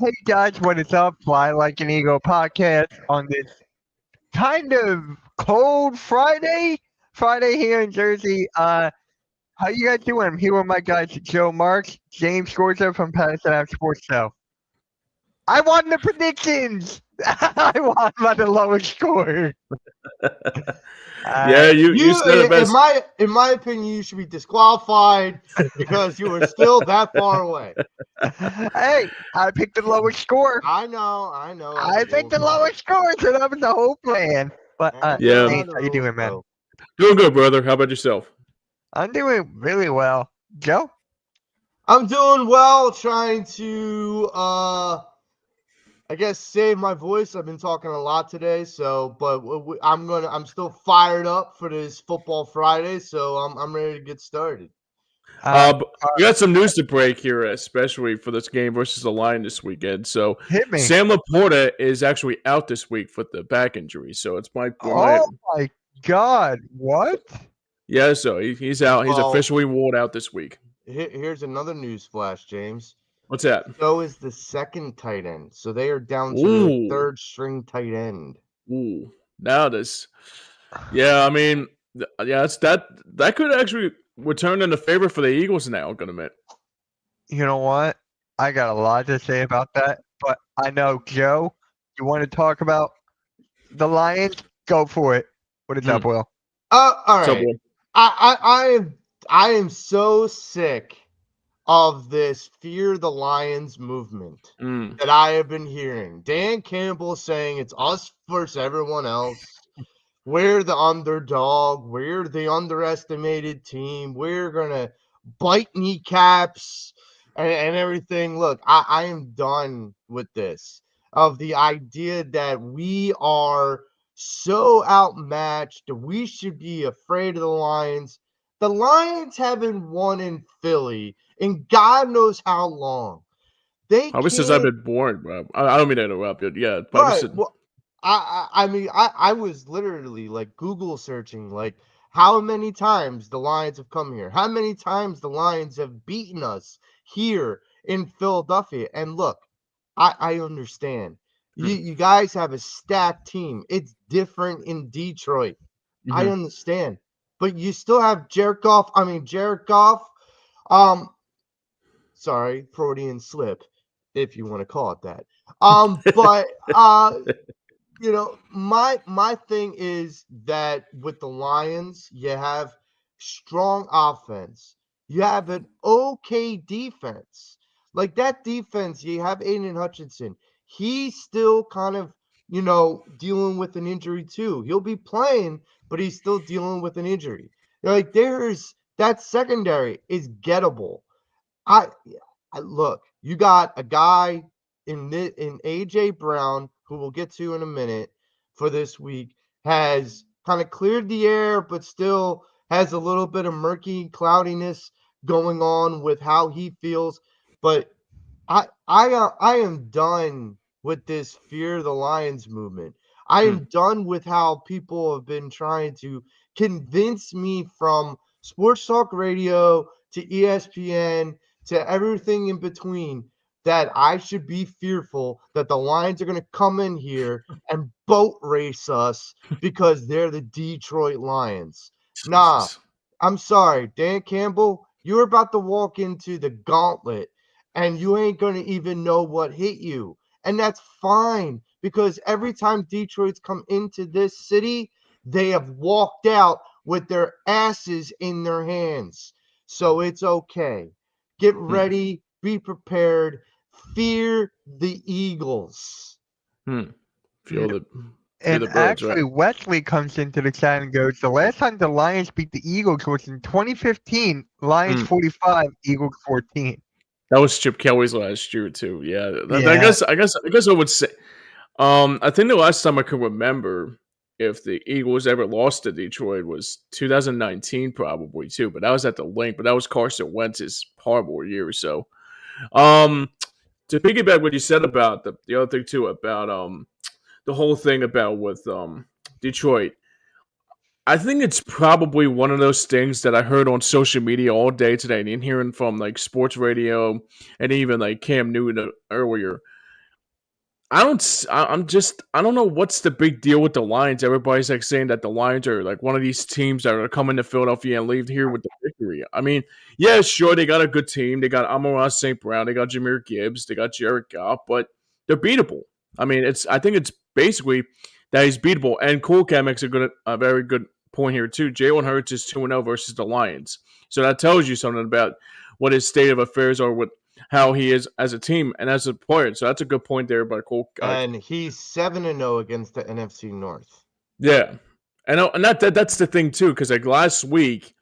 Hey guys, what is up? Fly Like an Eagle podcast on this kind of cold Friday here in Jersey. How you guys doing? I'm here with my guys Joe Marks, James Scorza from Patterson Ave Sports Show. I won the predictions. I won by the lowest score. Yeah, you said it best. In my opinion, you should be disqualified because you were still that far away. Hey, I picked the lowest score. I know. I picked the lowest score, so that was the whole plan. But Yeah. James, how you doing, man? Doing good, brother. How about yourself? I'm doing really well. Joe? I'm doing well, trying to I guess save my voice. I've been talking a lot today, but I'm still fired up for this Football Friday, so I'm ready to get started. We got some news to break here, especially for this game versus the Lions this weekend. So Hit me. Sam Laporta is actually out this week with the back injury. So it's my God, what? Yeah, so he's out. He's Well, officially ruled out this week. Here's another news flash, James. What's that? So is the second tight end. So they are down to the third string tight end. Ooh, now this. Yeah, I mean, it's that could actually return in the favor for the Eagles now, I'm going to admit. You know what? I got a lot to say about that, but I know, Joe, you want to talk about the Lions? Go for it. What is up, Will? All right. So, Will? I am so sick of this fear the Lions movement that I have been hearing. Dan Campbell saying it's us versus everyone else. We're the underdog. We're the underestimated team. We're going to bite kneecaps and everything. Look, I am done with this, of the idea that we are so outmatched that we should be afraid of the Lions. The Lions haven't won in Philly in God knows how long. Probably since I've been born, bro. I don't mean to interrupt you. Yeah, right. Well, I was literally like Google searching like how many times the Lions have come here, how many times the Lions have beaten us here in Philadelphia. And look, I understand. You guys have a stacked team. It's different in Detroit. I understand. But you still have Jared Goff. Sorry, Freudian slip, if you want to call it that. But you know, my thing is that with the Lions, you have strong offense. You have an okay defense. Like that defense, you have Aiden Hutchinson. He's still kind of, dealing with an injury too. He'll be playing, but he's still dealing with an injury. Like there's that secondary is gettable. I look, you got a guy in AJ Brown, who we'll get to in a minute, for this week, has kind of cleared the air, but still has a little bit of murky cloudiness going on with how he feels. But I am done with this fear the Lions movement. I am done with how people have been trying to convince me, from sports talk radio to ESPN to everything in between, that I should be fearful that the Lions are going to come in here and boat race us because they're the Detroit Lions. Nah, I'm sorry, Dan Campbell, you're about to walk into the gauntlet and you ain't going to even know what hit you. And that's fine, because every time Detroit's come into this city, they have walked out with their asses in their hands. So it's okay. Get ready, be prepared, fear the Eagles. Feel the birds, actually, right? Wesley comes into the chat and goes, the last time the Lions beat the Eagles was in 2015, Lions 45, Eagles 14. That was Chip Kelly's last year too. Yeah. I guess I would say, I think the last time I could remember if the Eagles ever lost to Detroit was 2019, probably too. But that was at the Link. But that was Carson Wentz's horrible year. So, to piggyback what you said about the other thing too, about the whole thing about with Detroit, I think it's probably one of those things that I heard on social media all day today, and hearing from like sports radio and even like Cam Newton earlier, I don't know what's the big deal with the Lions. Everybody's like saying that the Lions are like one of these teams that are coming to Philadelphia and leave here with the victory. I mean, yeah, sure, they got a good team. They got Amon-Ra St. Brown, they got Jahmyr Gibbs, they got Jared Goff, but they're beatable. I mean, I think it's basically that he's beatable. And Coolcat makes a very good point here too. Jalen Hurts is 2-0 versus the Lions, so that tells you something about what his state of affairs are with how he is as a team and as a player. So that's a good point there by Cole. And he's 7-0 against the NFC North. Yeah, and that's the thing too, because like last week,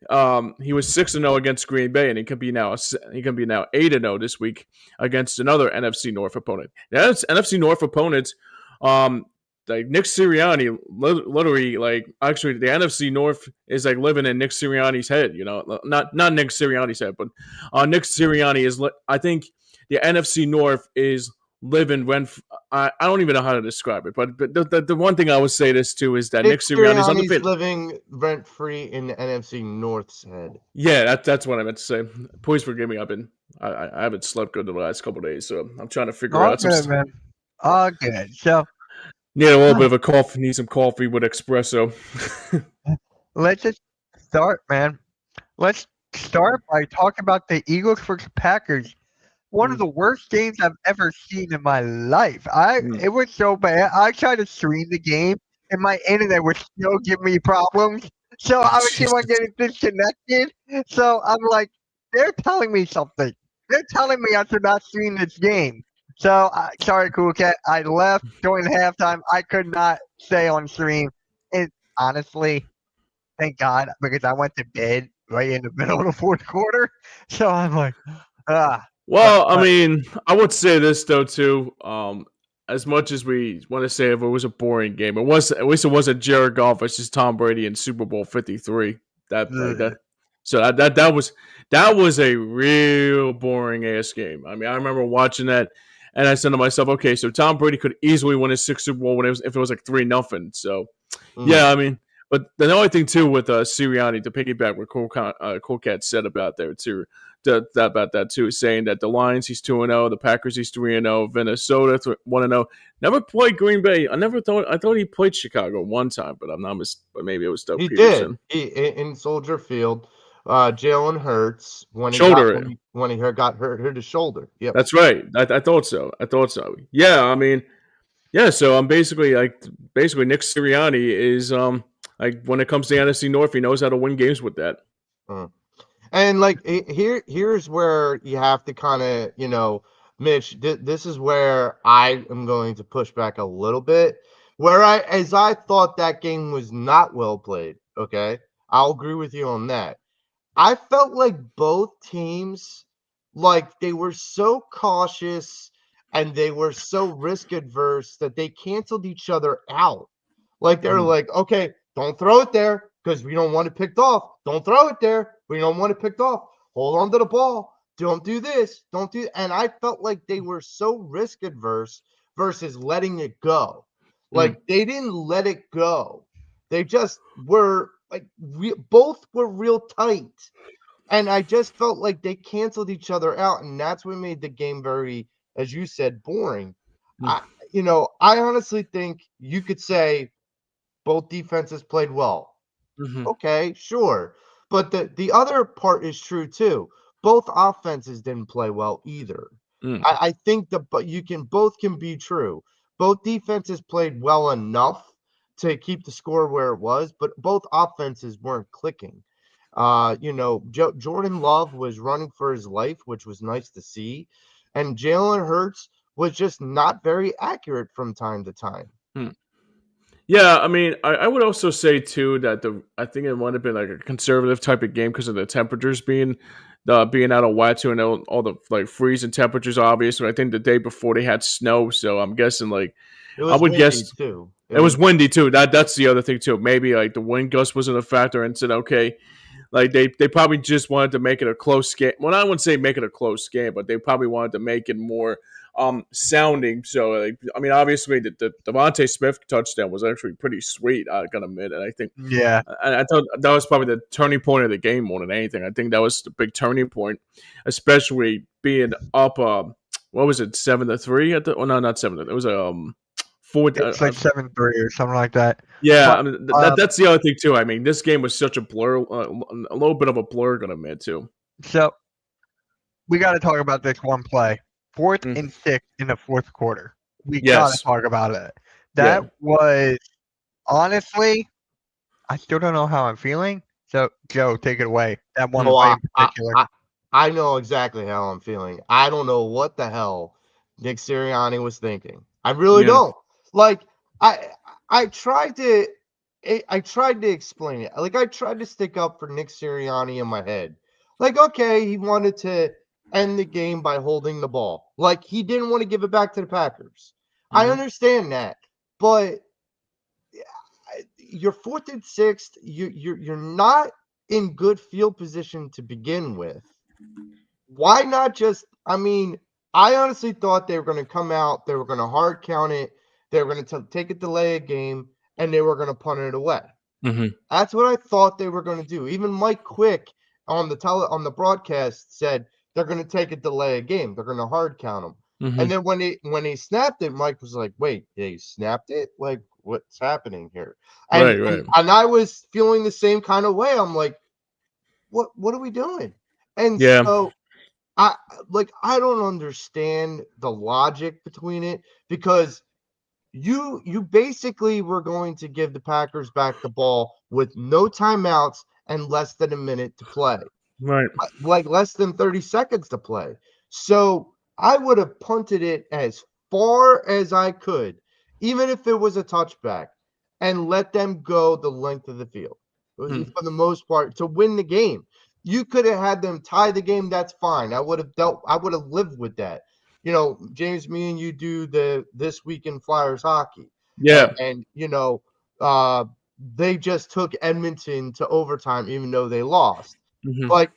he was 6-0 against Green Bay, and he can be now 8-0 this week against another NFC North opponent. Now, NFC North opponents, like Nick Sirianni, literally, like actually, the NFC North is like living in Nick Sirianni's head. You know, not Nick Sirianni's head, but Nick Sirianni is. I think the NFC North is living rent. I don't even know how to describe it, but the one thing I would say this too is that Nick Sirianni is undefeated, living rent free in the NFC North's head. Yeah, that's what I meant to say. Please forgive me. I haven't slept good the last couple of days, so I'm trying to figure out some stuff. Man. All good. So. Need a little bit of a coffee. Need some coffee with espresso. Let's just start, man. Let's start by talking about the Eagles versus Packers. One of the worst games I've ever seen in my life. It was so bad. I tried to stream the game, and my internet would still give me problems. So I would keep on getting disconnected. So I'm like, they're telling me something. They're telling me I should not stream this game. So, sorry, Cool Cat. I left during halftime. I could not stay on stream. And honestly, thank God, because I went to bed right in the middle of the fourth quarter. So I'm like, Well, I mean, I would say this though too. As much as we want to say if it was a boring game, at least it wasn't Jared Goff versus Tom Brady in Super Bowl 53. So that was a real boring ass game. I mean, I remember watching that. And I said to myself, okay, so Tom Brady could easily win his sixth Super Bowl if it was like 3-0. So, yeah, I mean, but the only thing too with Sirianni, to piggyback what Cool Cat said about there too, about that too, saying that the Lions he's 2-0, the Packers he's 3-0, Minnesota 1-0. Never played Green Bay. I thought he played Chicago one time, but but maybe it was Doug Peterson. He did in Soldier Field. Jalen Hurts when he got hurt his shoulder. Yeah, that's right. I thought so. Yeah, I mean, yeah. So I'm basically Nick Sirianni is like when it comes to the NFC North, he knows how to win games with that. And like here's where you have to kind of Mitch. This is where I am going to push back a little bit. As I thought that game was not well played. Okay, I'll agree with you on that. I felt like both teams, like they were so cautious and they were so risk adverse that they canceled each other out. Like they're like, okay, don't throw it there because we don't want it picked off. Don't throw it there. We don't want it picked off. Hold on to the ball. Don't do this. Don't do. And I felt like they were so risk adverse versus letting it go. Like they didn't let it go. They just were. Like we both were real tight, and I just felt like they canceled each other out, and that's what made the game very, as you said, boring. I honestly think you could say both defenses played well. Okay, sure, but the other part is true too. Both offenses didn't play well either. I think both can be true. Both defenses played well enough to keep the score where it was, but both offenses weren't clicking. Jordan Love was running for his life, which was nice to see, and Jalen Hurts was just not very accurate from time to time. Yeah, I mean, I would also say too that I think it might have been like a conservative type of game because of the temperatures being out of whack too, and all the like freezing temperatures. Obviously, I think the day before they had snow, so I'm guessing like I would guess too. It was windy too. That's the other thing too. Maybe like the wind gust wasn't a factor, and said okay, like they probably just wanted to make it a close game. Well, I wouldn't say make it a close game, but they probably wanted to make it more sounding. So like, I mean, obviously the Devontae Smith touchdown was actually pretty sweet. I gotta admit, and I think I thought that was probably the turning point of the game more than anything. I think that was the big turning point, especially being up what was it, 7-3 at the? Oh no, not 7. It was 4. It's like 7-3 or something like that. Yeah, But, I mean, that's the other thing too. I mean, this game was such a blur, a little bit of a blur, gonna admit too. So we got to talk about this one play, 4th Mm. and 6 in the fourth quarter. We got Yes. to talk about it. That was honestly, I still don't know how I'm feeling. So Joe, take it away. That one play in particular. I know exactly how I'm feeling. I don't know what the hell Nick Sirianni was thinking. I really don't. Like I tried to explain it. Like I tried to stick up for Nick Sirianni in my head. Like, okay, he wanted to end the game by holding the ball. Like he didn't want to give it back to the Packers. I understand that, but you're 4th and 6. You're not in good field position to begin with. Why not just? I mean, I honestly thought they were going to come out, they were going to hard count it, they were going to take a delay a game, and they were going to punt it away. That's what I thought they were going to do. Even Mike Quick on the broadcast said they're going to take a delay a game. They're going to hard count them. And then when he snapped it, Mike was like, "Wait, they snapped it? Like, what's happening here?" And, Right. and I was feeling the same kind of way. I'm like, "What are we doing?" And so I don't understand the logic between it, because you basically were going to give the Packers back the ball with no timeouts and less than a minute to play. Right. Like less than 30 seconds to play. So I would have punted it as far as I could, even if it was a touchback, and let them go the length of the field for the most part to win the game. You could have had them tie the game. That's fine. I would have lived with that. You know, James, me and you do the This Week in Flyers hockey. Yeah. And they just took Edmonton to overtime, even though they lost. Like,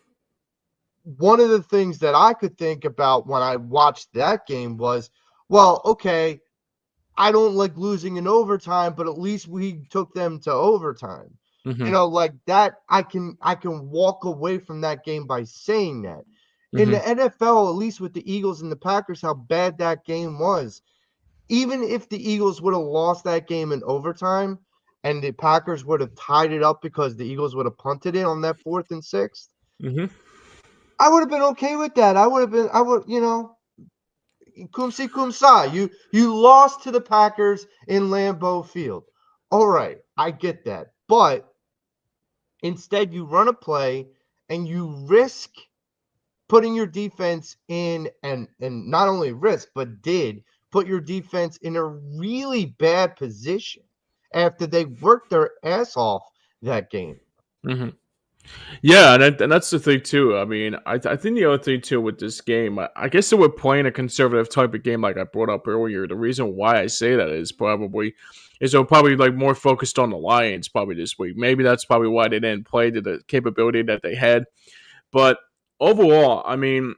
one of the things that I could think about when I watched that game was, well, okay, I don't like losing in overtime, but at least we took them to overtime. You know, like that, I can walk away from that game by saying that. In the NFL, at least with the Eagles and the Packers, how bad that game was. Even if the Eagles would have lost that game in overtime and the Packers would have tied it up because the Eagles would have punted it on that 4th and 6th, I would have been okay with that. Kumsi kumsa. You lost to the Packers in Lambeau Field. All right, I get that. But instead, you run a play and you risk putting your defense in, and not only risk, but did put your defense in a really bad position after they worked their ass off that game. Yeah, and that's the thing too. I mean, I think the other thing too with this game, I guess they were playing a conservative type of game, like I brought up earlier. The reason why I say that is they're probably like more focused on the Lions probably this week. Maybe that's probably why they didn't play to the capability that they had. But overall, I mean,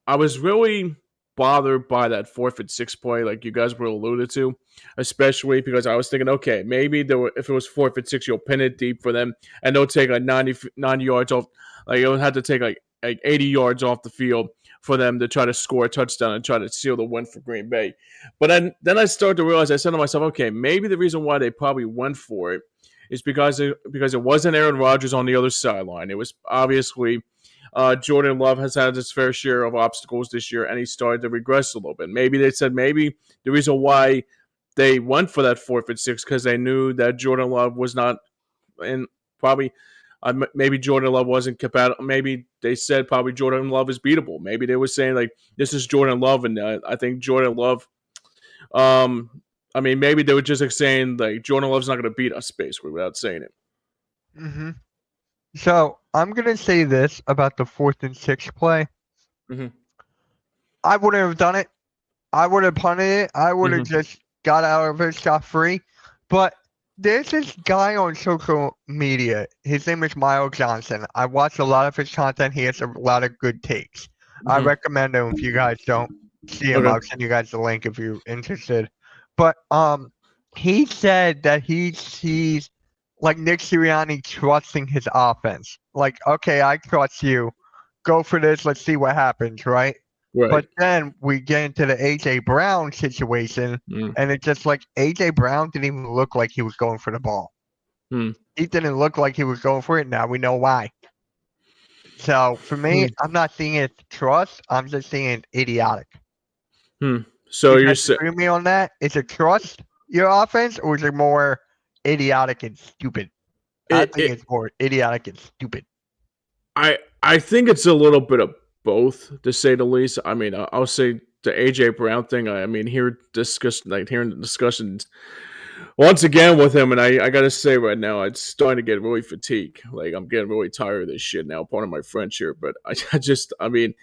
I was really bothered by that 4th and 6 play, like you guys were alluded to, especially because I was thinking, okay, maybe if it was 4th and 6, you'll pin it deep for them, and they'll take like 90 yards off. Like it'll have to take like 80 yards off the field for them to try to score a touchdown and try to seal the win for Green Bay. But then I started to realize, I said to myself, okay, maybe the reason why they probably went for it is because it wasn't Aaron Rodgers on the other sideline. It was obviously Jordan Love has had his fair share of obstacles this year, and he started to regress a little bit. Maybe they said maybe the reason why they went for that 4th and 6 because they knew that Jordan Love was not, and probably maybe Jordan Love wasn't compatible. Maybe they said probably Jordan Love is beatable. Maybe they were saying like this is Jordan Love, and I think Jordan Love. I mean, maybe they were just like saying like Jordan Love's not going to beat us, basically, without saying it. So I'm gonna say this about the 4th and 6 play. I wouldn't have done it. I would have punted it. I would have just got out of it scot-free. But there's this guy on social media. His name is Miles Johnson. I watch a lot of his content. He has a lot of good takes. I recommend him if you guys don't see him. I'll send you guys the link if you're interested. But he said that he sees like Nick Sirianni trusting his offense. Like, okay, I trust you. Go for this. Let's see what happens, right? Right. But then we get into the AJ Brown situation, Mm. and it's just like AJ Brown didn't even look like he was going for the ball. Hmm. He didn't look like he was going for it. Now we know why. So for me, I'm not seeing it trust. I'm just seeing it idiotic. So You you're guys saying agree with me on that? Is it trust your offense, or is it more idiotic and stupid? I think it's more idiotic and stupid. I think it's a little bit of both, to say the least. I mean, I'll say the AJ Brown thing. I mean, hearing the discussions once again with him, and I gotta say right now, it's starting to get really fatigued. Like, I'm getting really tired of this shit now. Part of my French here, but I mean,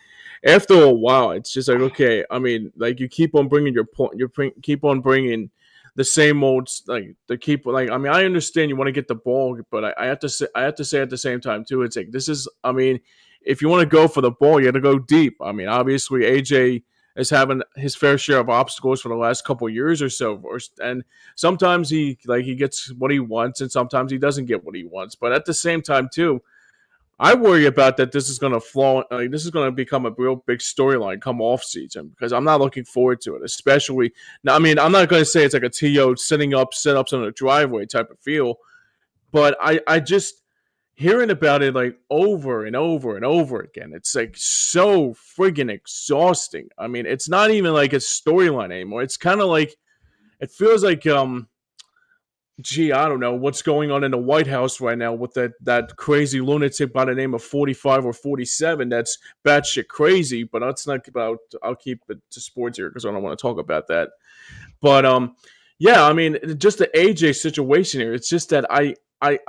after a while, it's just like, okay. I mean, like, you keep on bringing your point, keep on bringing the same old, like, the keep, like, I mean, I understand you want to get the ball, but I have to say at the same time too, it's like, this is, I mean, if you want to go for the ball, you got to go deep. I mean, obviously AJ is having his fair share of obstacles for the last couple of years or so, and sometimes he gets what he wants, and sometimes he doesn't get what he wants. But at the same time too, I worry about that this is going to flow. This is going to become a real big storyline come off season, because I'm not looking forward to it. Especially now, I mean, I'm not going to say it's like a TO setting up setups on a driveway type of feel, but I just hearing about it like over and over and over again. It's like so friggin' exhausting. I mean, it's not even like a storyline anymore. It's kind of like, it feels like gee, I don't know what's going on in the White House right now with that crazy lunatic by the name of 45 or 47. That's batshit crazy, but that's not about. I'll keep it to sports here because I don't want to talk about that. But yeah, I mean, just the AJ situation here. It's just that I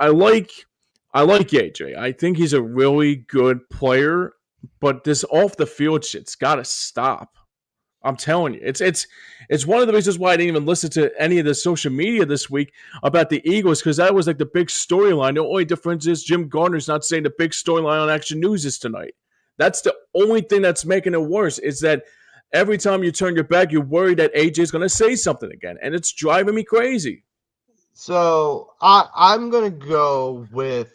like AJ. I think he's a really good player, but this off the field shit's got to stop. I'm telling you, it's one of the reasons why I didn't even listen to any of the social media this week about the Eagles, because that was like the big storyline. The only difference is Jim Gardner's not saying the big storyline on Action News is tonight. That's the only thing that's making it worse, is that every time you turn your back, you're worried that AJ's going to say something again, and it's driving me crazy. So I'm gonna go with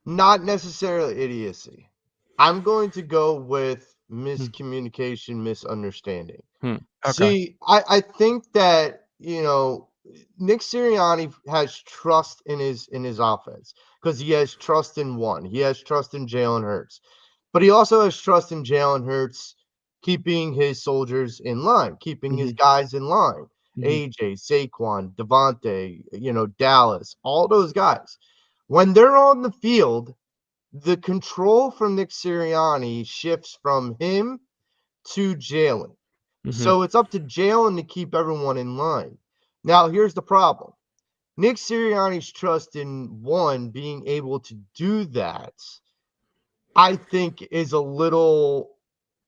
not necessarily idiocy. I'm going to go with miscommunication, misunderstanding. Okay. See, I think that, Nick Sirianni has trust in his offense because he has trust in one. He has trust in Jalen Hurts, but he also has trust in Jalen Hurts keeping his soldiers in line, keeping his guys in line. AJ, Saquon, Devontae, Dallas, all those guys. When they're on the field, the control from Nick Sirianni shifts from him to Jalen. So it's up to Jalen to keep everyone in line. Now, here's the problem. Nick Sirianni's trust in one being able to do that, I think, is a little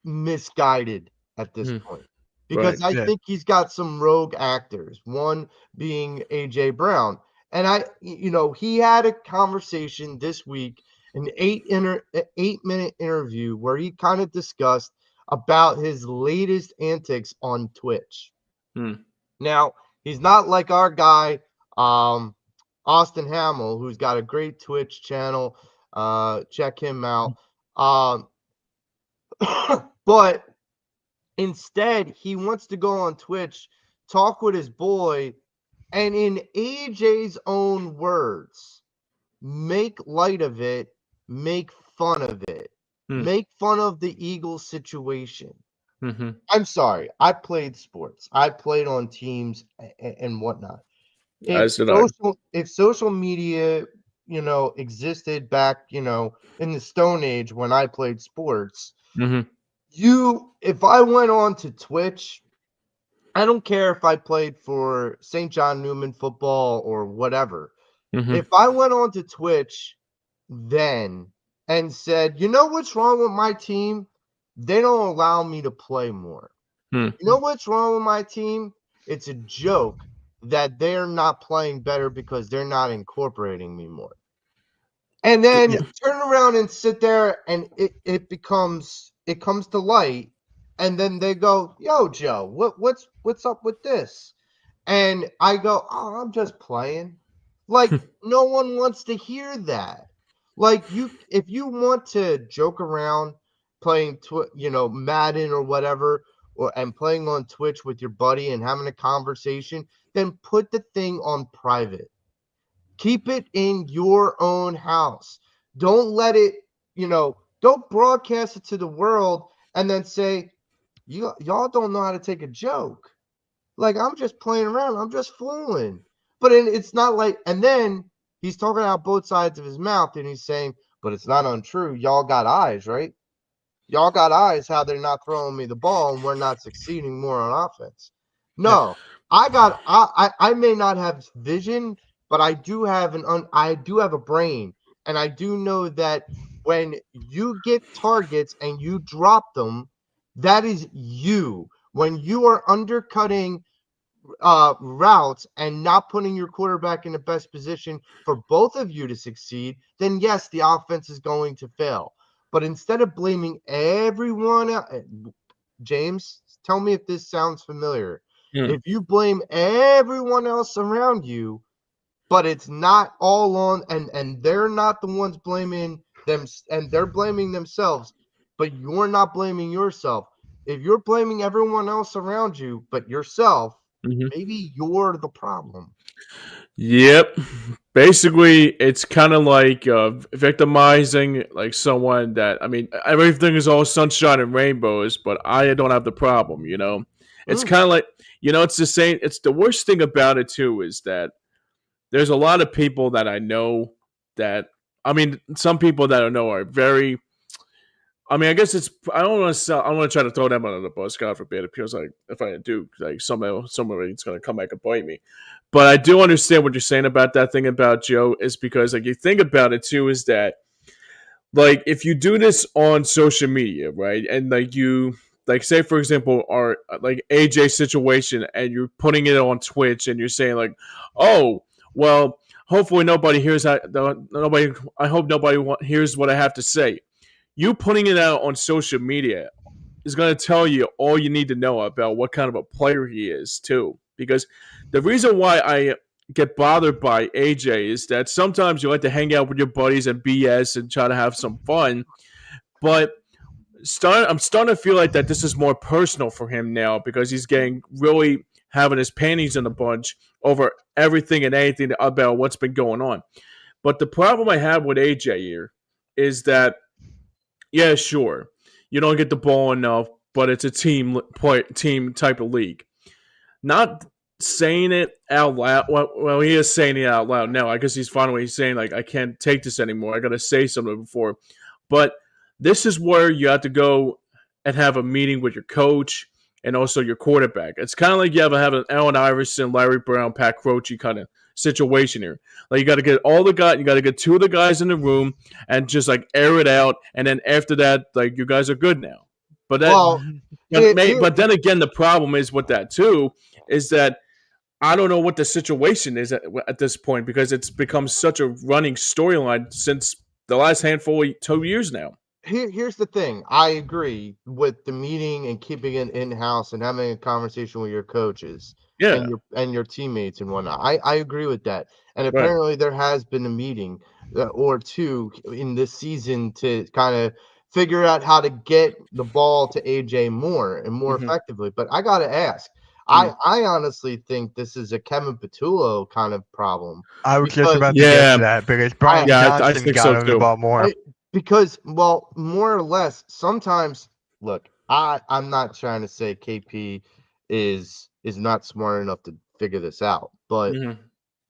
misguided at this point. Because Right. I think he's got some rogue actors, one being AJ Brown. And he had a conversation this week, an 8-minute interview where he kind of discussed about his latest antics on Twitch. Now, he's not like our guy, Austin Hamill, who's got a great Twitch channel. Check him out. But instead, he wants to go on Twitch, talk with his boy, and in AJ's own words, make light of it, make fun of it, make fun of the Eagles situation. I'm sorry. I played sports. I played on teams and whatnot. If social media, existed back, in the Stone Age when I played sports, if I went on to Twitch, I don't care if I played for St. John Newman football or whatever. If I went on to Twitch then and said, you know what's wrong with my team? They don't allow me to play more. You know what's wrong with my team? It's a joke that they're not playing better because they're not incorporating me more. And then turn around and sit there, and it comes to light, and then they go, yo, Joe, what's up with this? And I go, oh, I'm just playing. Like, no one wants to hear that. Like, if you want to joke around, playing Madden or whatever, and playing on Twitch with your buddy and having a conversation, then put the thing on private. Keep it in your own house. Don't let it, don't broadcast it to the world and then say, y'all don't know how to take a joke. Like, I'm just playing around. I'm just fooling. But it's not like, and then he's talking out both sides of his mouth and he's saying, but it's not untrue. Y'all got eyes, right? Y'all got eyes how they're not throwing me the ball and we're not succeeding more on offense. No, I may not have vision, but I do have a brain, and I do know that when you get targets and you drop them, that is you. When you are undercutting routes and not putting your quarterback in the best position for both of you to succeed, then yes, the offense is going to fail. But instead of blaming everyone else, James, tell me if this sounds familiar. If you blame everyone else around you, but it's not all on, and they're not the ones blaming them, and they're blaming themselves, but you're not blaming yourself. If you're blaming everyone else around you but yourself, maybe you're the problem. Yep. Basically, it's kind of like victimizing like someone that, I mean, everything is all sunshine and rainbows, but I don't have the problem, It's kind of like, it's the same. It's the worst thing about it, too, is that there's a lot of people that I know that, I mean, some people that I know are very, I mean, I guess it's, I don't want to try to throw them under the bus, God forbid. It feels like if I do, like somebody's going to come back and bite me. But I do understand what you're saying about that thing about Joe, is because, like, you think about it too, is that, like, if you do this on social media, right, and like, say for example, our like AJ situation, and you're putting it on Twitch, and you're saying like, oh, well, hopefully nobody hears I hope nobody hears what I have to say. You putting it out on social media is going to tell you all you need to know about what kind of a player he is, too. Because the reason why I get bothered by AJ is that sometimes you like to hang out with your buddies and BS and try to have some fun. But I'm starting to feel like that this is more personal for him now, because he's getting really having his panties in a bunch over everything and anything about what's been going on. But the problem I have with AJ here is that, yeah, sure, you don't get the ball enough, but it's a team type of league. Not saying it out loud. Well, he is saying it out loud now. I guess he's finally saying, like, I can't take this anymore. I got to say something before. But this is where you have to go and have a meeting with your coach and also your quarterback. It's kind of like you have an Allen Iverson, Larry Brown, Pat Croce kind of situation here. Like, you got to get you got to get two of the guys in the room and just like air it out, and then after that, like, you guys are good now. But but then again, the problem is with that too is that I don't know what the situation is at this point, because it's become such a running storyline since the last handful of 2 years now. Here's the thing. I agree with the meeting and keeping it in-house and having a conversation with your coaches and your teammates and whatnot. I agree with that. And apparently there has been a meeting or two in this season to kind of figure out how to get the ball to AJ more and more effectively. But I got to ask, I honestly think this is a Kevin Patullo kind of problem. I was just about to get to that, because Brian Johnson got him the ball more. Because, well, more or less, sometimes, look, I'm not trying to say KP is not smart enough to figure this out, but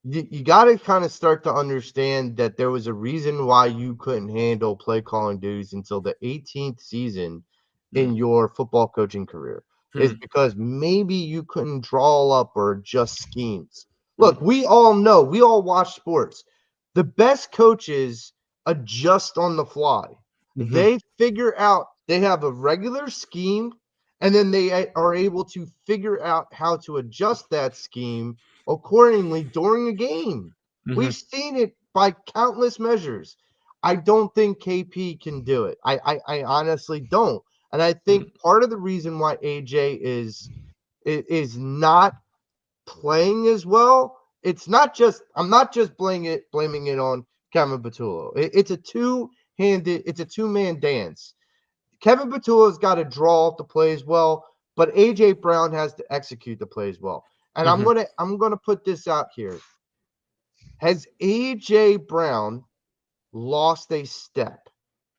you got to kind of start to understand that there was a reason why you couldn't handle play calling duties until the 18th season in your football coaching career. Is because maybe you couldn't draw up or adjust schemes. Look, we all know, we all watch sports. The best coaches adjust on the fly. They figure out, they have a regular scheme, and then they are able to figure out how to adjust that scheme accordingly during a game. We've seen it by countless measures. I don't think KP can do it. I honestly don't. And I think part of the reason why AJ is not playing as well, it's not just, I'm not just blaming it on Kevin Patullo. It's a two-man dance. Kevin Patullo's got to draw up the plays well, but AJ Brown has to execute the plays well. And I'm gonna put this out here. Has AJ Brown lost a step?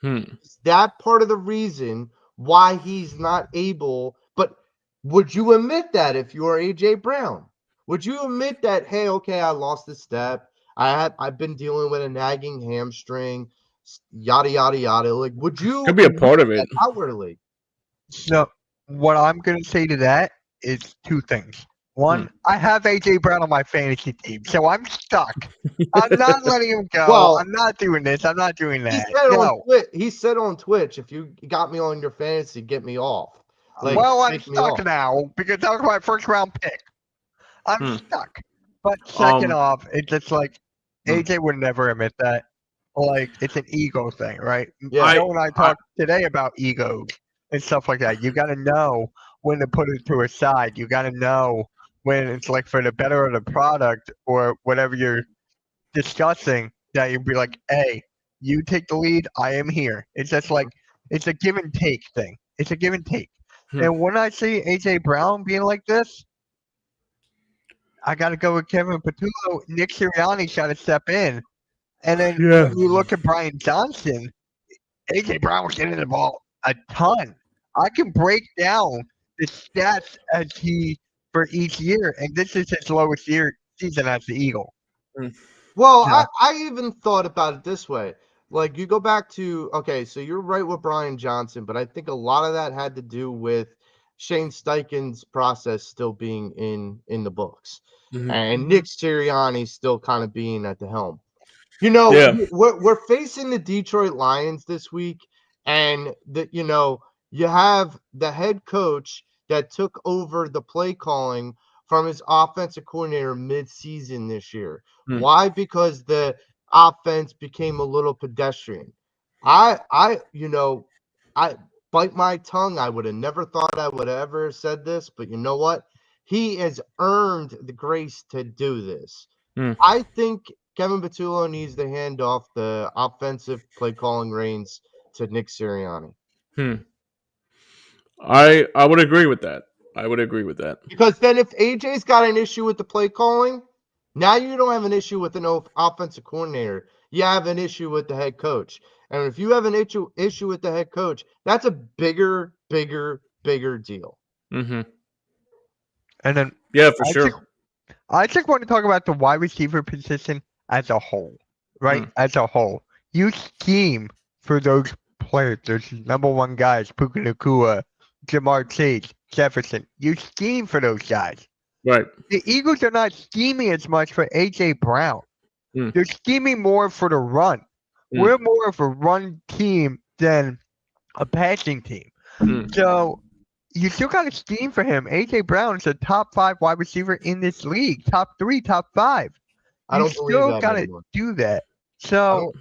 Is that part of the reason why he's not able? But would you admit that if you are AJ Brown? Would you admit that, hey, okay, I lost a step. I've been dealing with a nagging hamstring, yada yada yada. Like, would you Could be a part of it. outwardly? So what I'm gonna say to that is two things. One, I have AJ Brown on my fantasy team, so I'm stuck. I'm not letting him go. Well, I'm not doing this. I'm not doing He that. said, No. he said on Twitch, if you got me on your fantasy, get me off. Like, Well, I'm take me stuck off. now because that was my first round pick. I'm stuck. But second off, it's just like AJ would never admit that. Like, it's an ego thing, right? Yeah. Joe and I talked today about egos and stuff like that. You got to know when to put it to a side. You got to know when it's like for the better of the product or whatever you're discussing, that you'd be like, hey, you take the lead, I am here. It's just like, it's a give and take thing. It's a give and take. And when I see AJ Brown being like this, I got to go with Kevin Patullo. Nick Sirianni's got to step in. And then when you look at Brian Johnson, AJ Brown was getting the ball a ton. I can break down the stats as he for each year, and this is his lowest season as the Eagle. Well, Yeah. I even thought about it this way. Like, you go back to, okay, so you're right with Brian Johnson, but I think a lot of that had to do with Shane Steichen's process still being in the books. And Nick Sirianni still kind of being at the helm. You know, we're facing the Detroit Lions this week, and you have the head coach that took over the play calling from his offensive coordinator mid-season this year. Why? Because the offense became a little pedestrian. I bite my tongue. I would have never thought I would have ever said this, but you know what? He has earned the grace to do this. I think Kevin Patullo needs to hand off the offensive play calling reins to Nick Sirianni. I would agree with that. I would agree with that. Because then if AJ's got an issue with the play calling, now you don't have an issue with an offensive coordinator. You have an issue with the head coach. And if you have an issue with the head coach, that's a bigger deal. And then for sure. I just want to talk about the wide receiver position as a whole, right? As a whole. You scheme for those players, those number one guys, Puka Nacua, Jamar Chase, Jefferson. You scheme for those guys. Right. The Eagles are not scheming as much for AJ Brown. They're scheming more for the run. We're more of a run team than a passing team. So you still got to scheme for him. AJ Brown is a top 5 wide receiver in this league. Top 3, top 5. I don't believe that still got to do that. So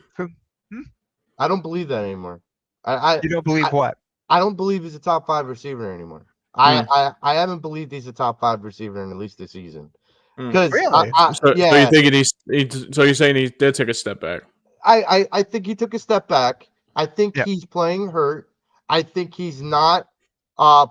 I don't believe that anymore. You don't believe what? I don't believe he's a top 5 receiver anymore. I haven't believed he's a top 5 receiver in at least this season. Because really? So you think so you're saying he did take a step back? I think he took a step back. I think he's playing hurt. I think he's not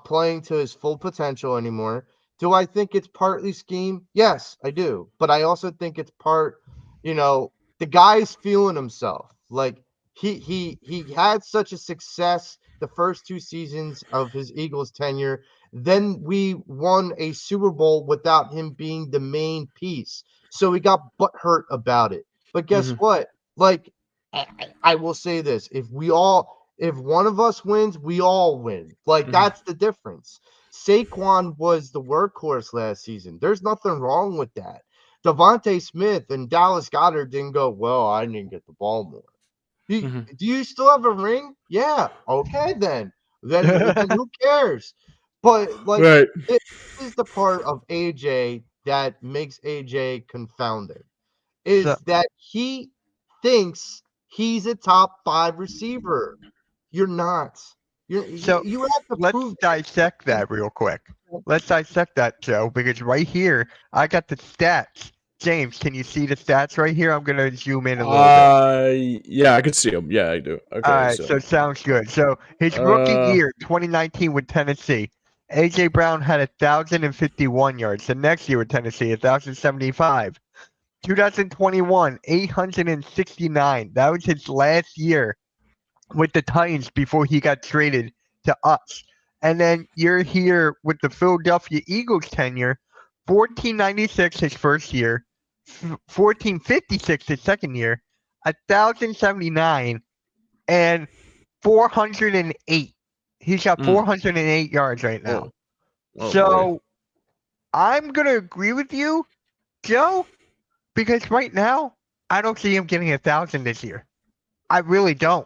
playing to his full potential anymore. Do I think it's partly scheme? Yes, I do. But I also think it's part, the guy's feeling himself. Like he had such a success the first 2 seasons of his Eagles tenure. Then we won a Super Bowl without him being the main piece. So he got butthurt about it. But guess what? Like, I will say this. If one of us wins, we all win. Like, that's the difference. Saquon was the workhorse last season. There's nothing wrong with that. Devontae Smith and Dallas Goedert didn't go, well, I didn't get the ball more. Do you still have a ring? Yeah. Okay, then. Then who cares? But, like, this is the part of AJ that makes AJ confounding. Is that he thinks he's a top 5 receiver. You're not. You have to let's dissect that real quick. Let's dissect that, Joe, because right here I got the stats James, can you see the stats right here? I'm gonna zoom in a little bit. Yeah, I can see him. Yeah, I do. Okay, All right, so sounds good. So his rookie year, 2019 with Tennessee, AJ Brown had 1,051 yards. The next year with Tennessee, 1,075. 2021, 869. That was his last year with the Titans before he got traded to us. And then you're here with the Philadelphia Eagles tenure, 1496 his first year, 1456 his second year, 1,079, and 408. He's got 408 yards right now. So I'm going to agree with you, Joe, because right now I don't see him getting 1,000 this year. I really don't.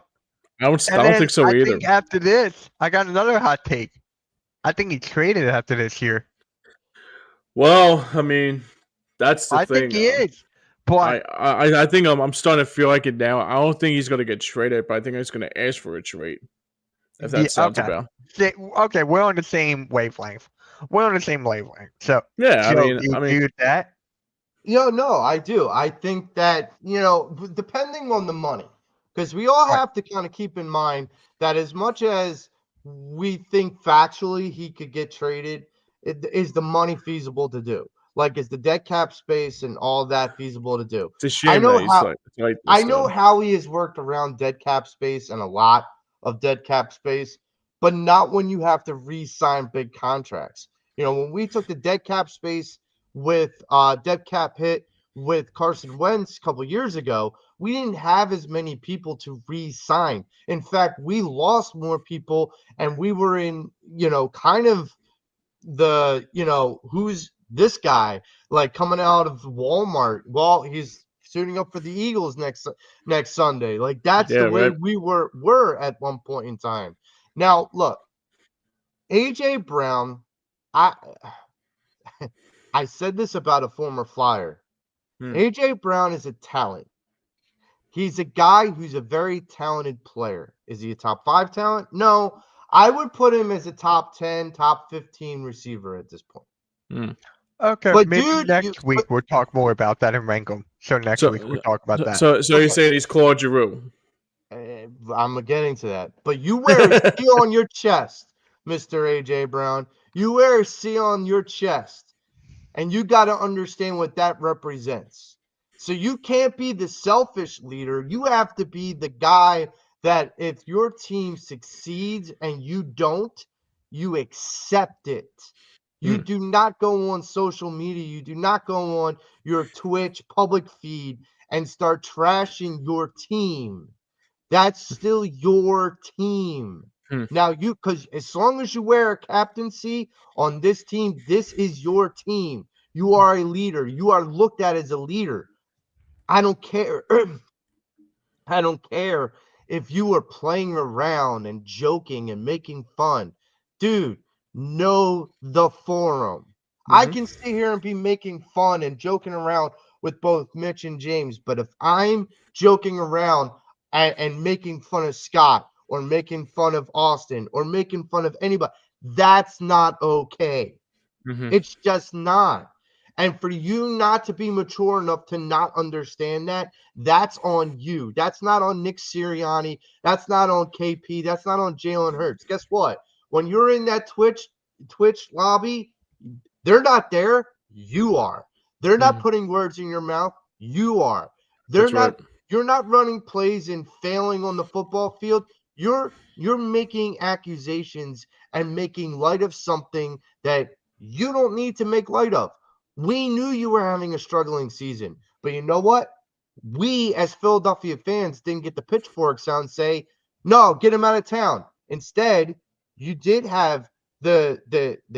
I don't think so either. I think after this, I got another hot take. I think he traded after this year. Well, I mean, that's the thing. I think he is. But I think I'm starting to feel like it now. I don't think he's going to get traded, but I think he's going to ask for a trade. If that sounds about. Okay, we're on the same wavelength. So yeah, Joe, you agree with that? No, I do. I think that, depending on the money, because we all have to kind of keep in mind that as much as we think factually he could get traded, is the money feasible to do? Like, is the dead cap space and all that feasible to do? It's a shame I know how he has worked around dead cap space and a lot of dead cap space, but not when you have to re-sign big contracts. When we took the dead cap space with dead cap hit with Carson Wentz a couple years ago, we didn't have as many people to re-sign. In fact, we lost more people, and we were in, kind of the, who's this guy, like coming out of Walmart. Well, he's suiting up for the Eagles next Sunday. Like, that's the way we were at one point in time. Now, look, AJ Brown, I said this about a former Flyer. AJ Brown is a talent. He's a guy who's a very talented player. Is he a top 5 talent? No, I would put him as a top 10, top 15 receiver at this point. Okay, but maybe next week we'll talk more about that and rank him. So next week we'll talk about that. So you're saying he's Claude Giroux? I'm getting to that. But you wear a C on your chest, Mr. AJ Brown. You wear a C on your chest, and you got to understand what that represents. So you can't be the selfish leader. You have to be the guy that if your team succeeds and you don't, you accept it. You do not go on social media. You do not go on your Twitch public feed and start trashing your team. That's still your team. Now, because as long as you wear a captaincy on this team, this is your team. You are a leader. You are looked at as a leader. I don't care. I don't care if you are playing around and joking and making fun. Dude, know the forum. I can sit here and be making fun and joking around with both Mitch and James, but if I'm joking around and making fun of Scott or making fun of Austin or making fun of anybody, that's not okay. It's just not. And for you not to be mature enough to not understand that, that's on you. That's not on Nick Sirianni. That's not on KP. That's not on Jalen Hurts. Guess what? When you're in that Twitch lobby, they're not there. You are. They're not putting words in your mouth. You are. You're not running plays and failing on the football field. You're making accusations and making light of something that you don't need to make light of. We knew you were having a struggling season, but you know what? We as Philadelphia fans didn't get the pitchforks out and say, no, get him out of town. Instead, you did have the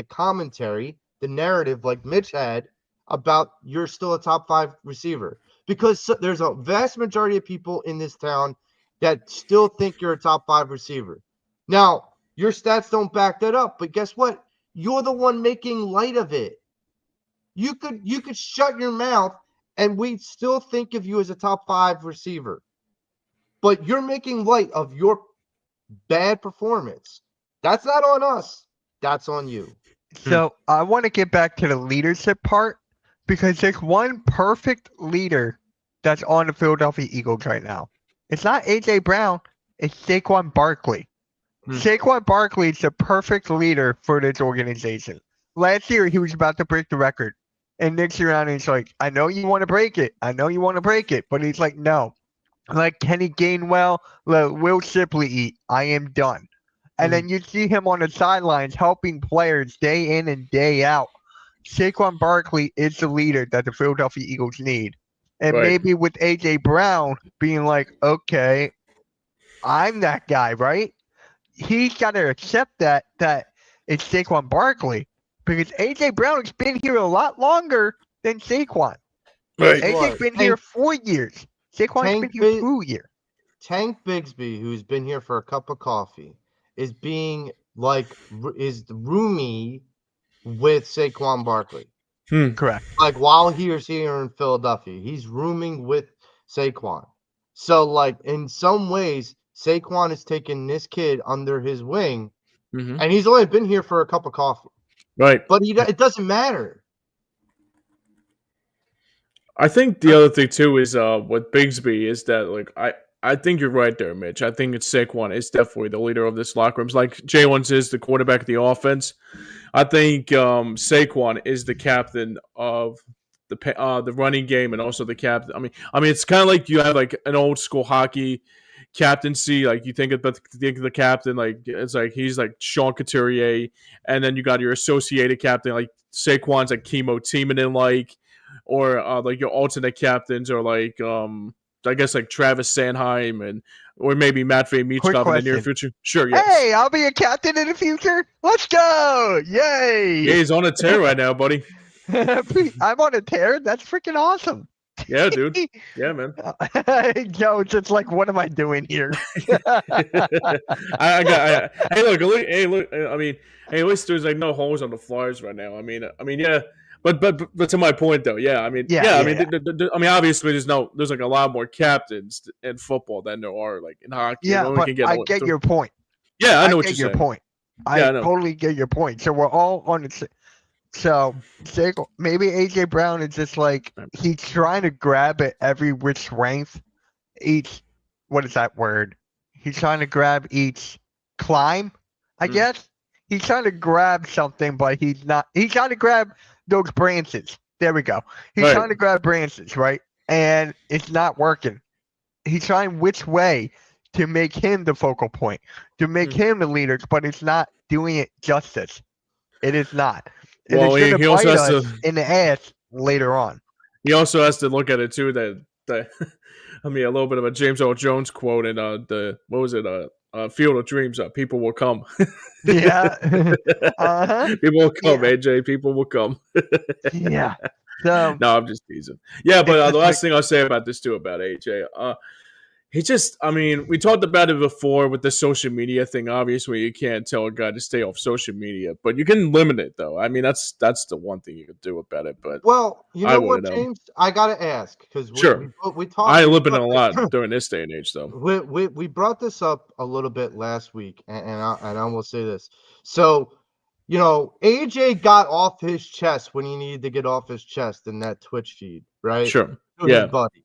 commentary, the narrative like Mitch had about you're still a top 5 receiver, because there's a vast majority of people in this town that still think you're a top 5 receiver. Now, your stats don't back that up, but guess what? You're the one making light of it. You could shut your mouth and we'd still think of you as a top 5 receiver. But you're making light of your bad performance. That's not on us. That's on you. So I want to get back to the leadership part, because there's one perfect leader that's on the Philadelphia Eagles right now. It's not A.J. Brown. It's Saquon Barkley. Saquon Barkley is the perfect leader for this organization. Last year, he was about to break the record. And Nick's around and he's like, I know you want to break it. I know you want to break it. But he's like, no. Like Kenny Gainwell, let Will Shipley eat. I am done. And then you see him on the sidelines helping players day in and day out. Saquon Barkley is the leader that the Philadelphia Eagles need. And maybe with A.J. Brown being like, okay, I'm that guy, right? He's got to accept that it's Saquon Barkley. Because A.J. Brown has been here a lot longer than Saquon. Right. A.J.'s been here 4 years. Saquon's been here 2 years. Tank Bigsby, who's been here for a cup of coffee, is being is roomie with Saquon Barkley. Correct. Like while he is here in Philadelphia, he's rooming with Saquon. So like in some ways, Saquon is taking this kid under his wing, and he's only been here for a cup of coffee. Right. But it doesn't matter. I think the other thing too is with Bigsby is that like I think you're right there, Mitch. I think it's Saquon is definitely the leader of this locker room. It's like Jalen's is the quarterback of the offense. I think Saquon is the captain of the running game and also the captain. I mean, it's kind of like you have like an old school hockey captaincy. Like you think of the captain, like it's like he's like Sean Couturier, and then you got your associated captain like Saquon's like Chemo Timonen, like or like your alternate captains or like I guess like Travis Sanheim or maybe Matvey Michkov in the near future. Sure, yes. Hey, I'll be a captain in the future. Let's go! Yay! Yeah, he's on a tear right now, buddy. I'm on a tear. That's freaking awesome. Yeah, dude. Yeah, man. Joe, just like, what am I doing here? Hey, look. I mean, at least there's like no holes on the Flyers right now. I mean, yeah. But to my point though, yeah. I mean, I mean, obviously there's like a lot more captains in football than there are like in hockey. Yeah, but I get your point. Yeah, I know what you're saying. Point. I totally get your point. So we're all on the. So maybe AJ Brown is just like he's trying to grab at every which strength. What is that word? He's trying to grab each climb. I guess he's trying to grab something, but he's not. He's trying to grab those branches. There we go. He's trying to grab branches, right? And it's not working. He's trying which way to make him the focal point, to make him the leader, but it's not doing it justice. It is not. And well, it's he also has to in the ass later on. He also has to look at it too. That I mean, a little bit of a James Earl Jones quote in Field of Dreams. People will come. Yeah. People will come, AJ. People will come. Yeah. So, no, I'm just teasing. Yeah, but the last thing I'll say about this too, about AJ, he just, I mean, we talked about it before with the social media thing. Obviously, you can't tell a guy to stay off social media, but you can limit it, though. I mean, that's the one thing you could do about it. But well, you know what, James? I gotta ask because we talked. I live in a lot during this day and age, though. We brought this up a little bit last week, and I will say this. So, you know, AJ got off his chest when he needed to get off his chest in that Twitch feed, right? Sure. Yeah. Buddy.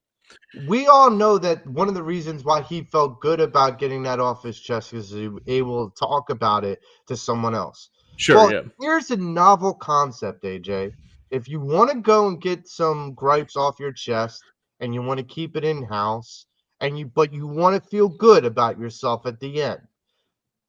We all know that one of the reasons why he felt good about getting that off his chest is he was able to talk about it to someone else. Sure, well, yeah. Here's a novel concept, AJ. If you want to go and get some gripes off your chest and you want to keep it in-house, but you want to feel good about yourself at the end,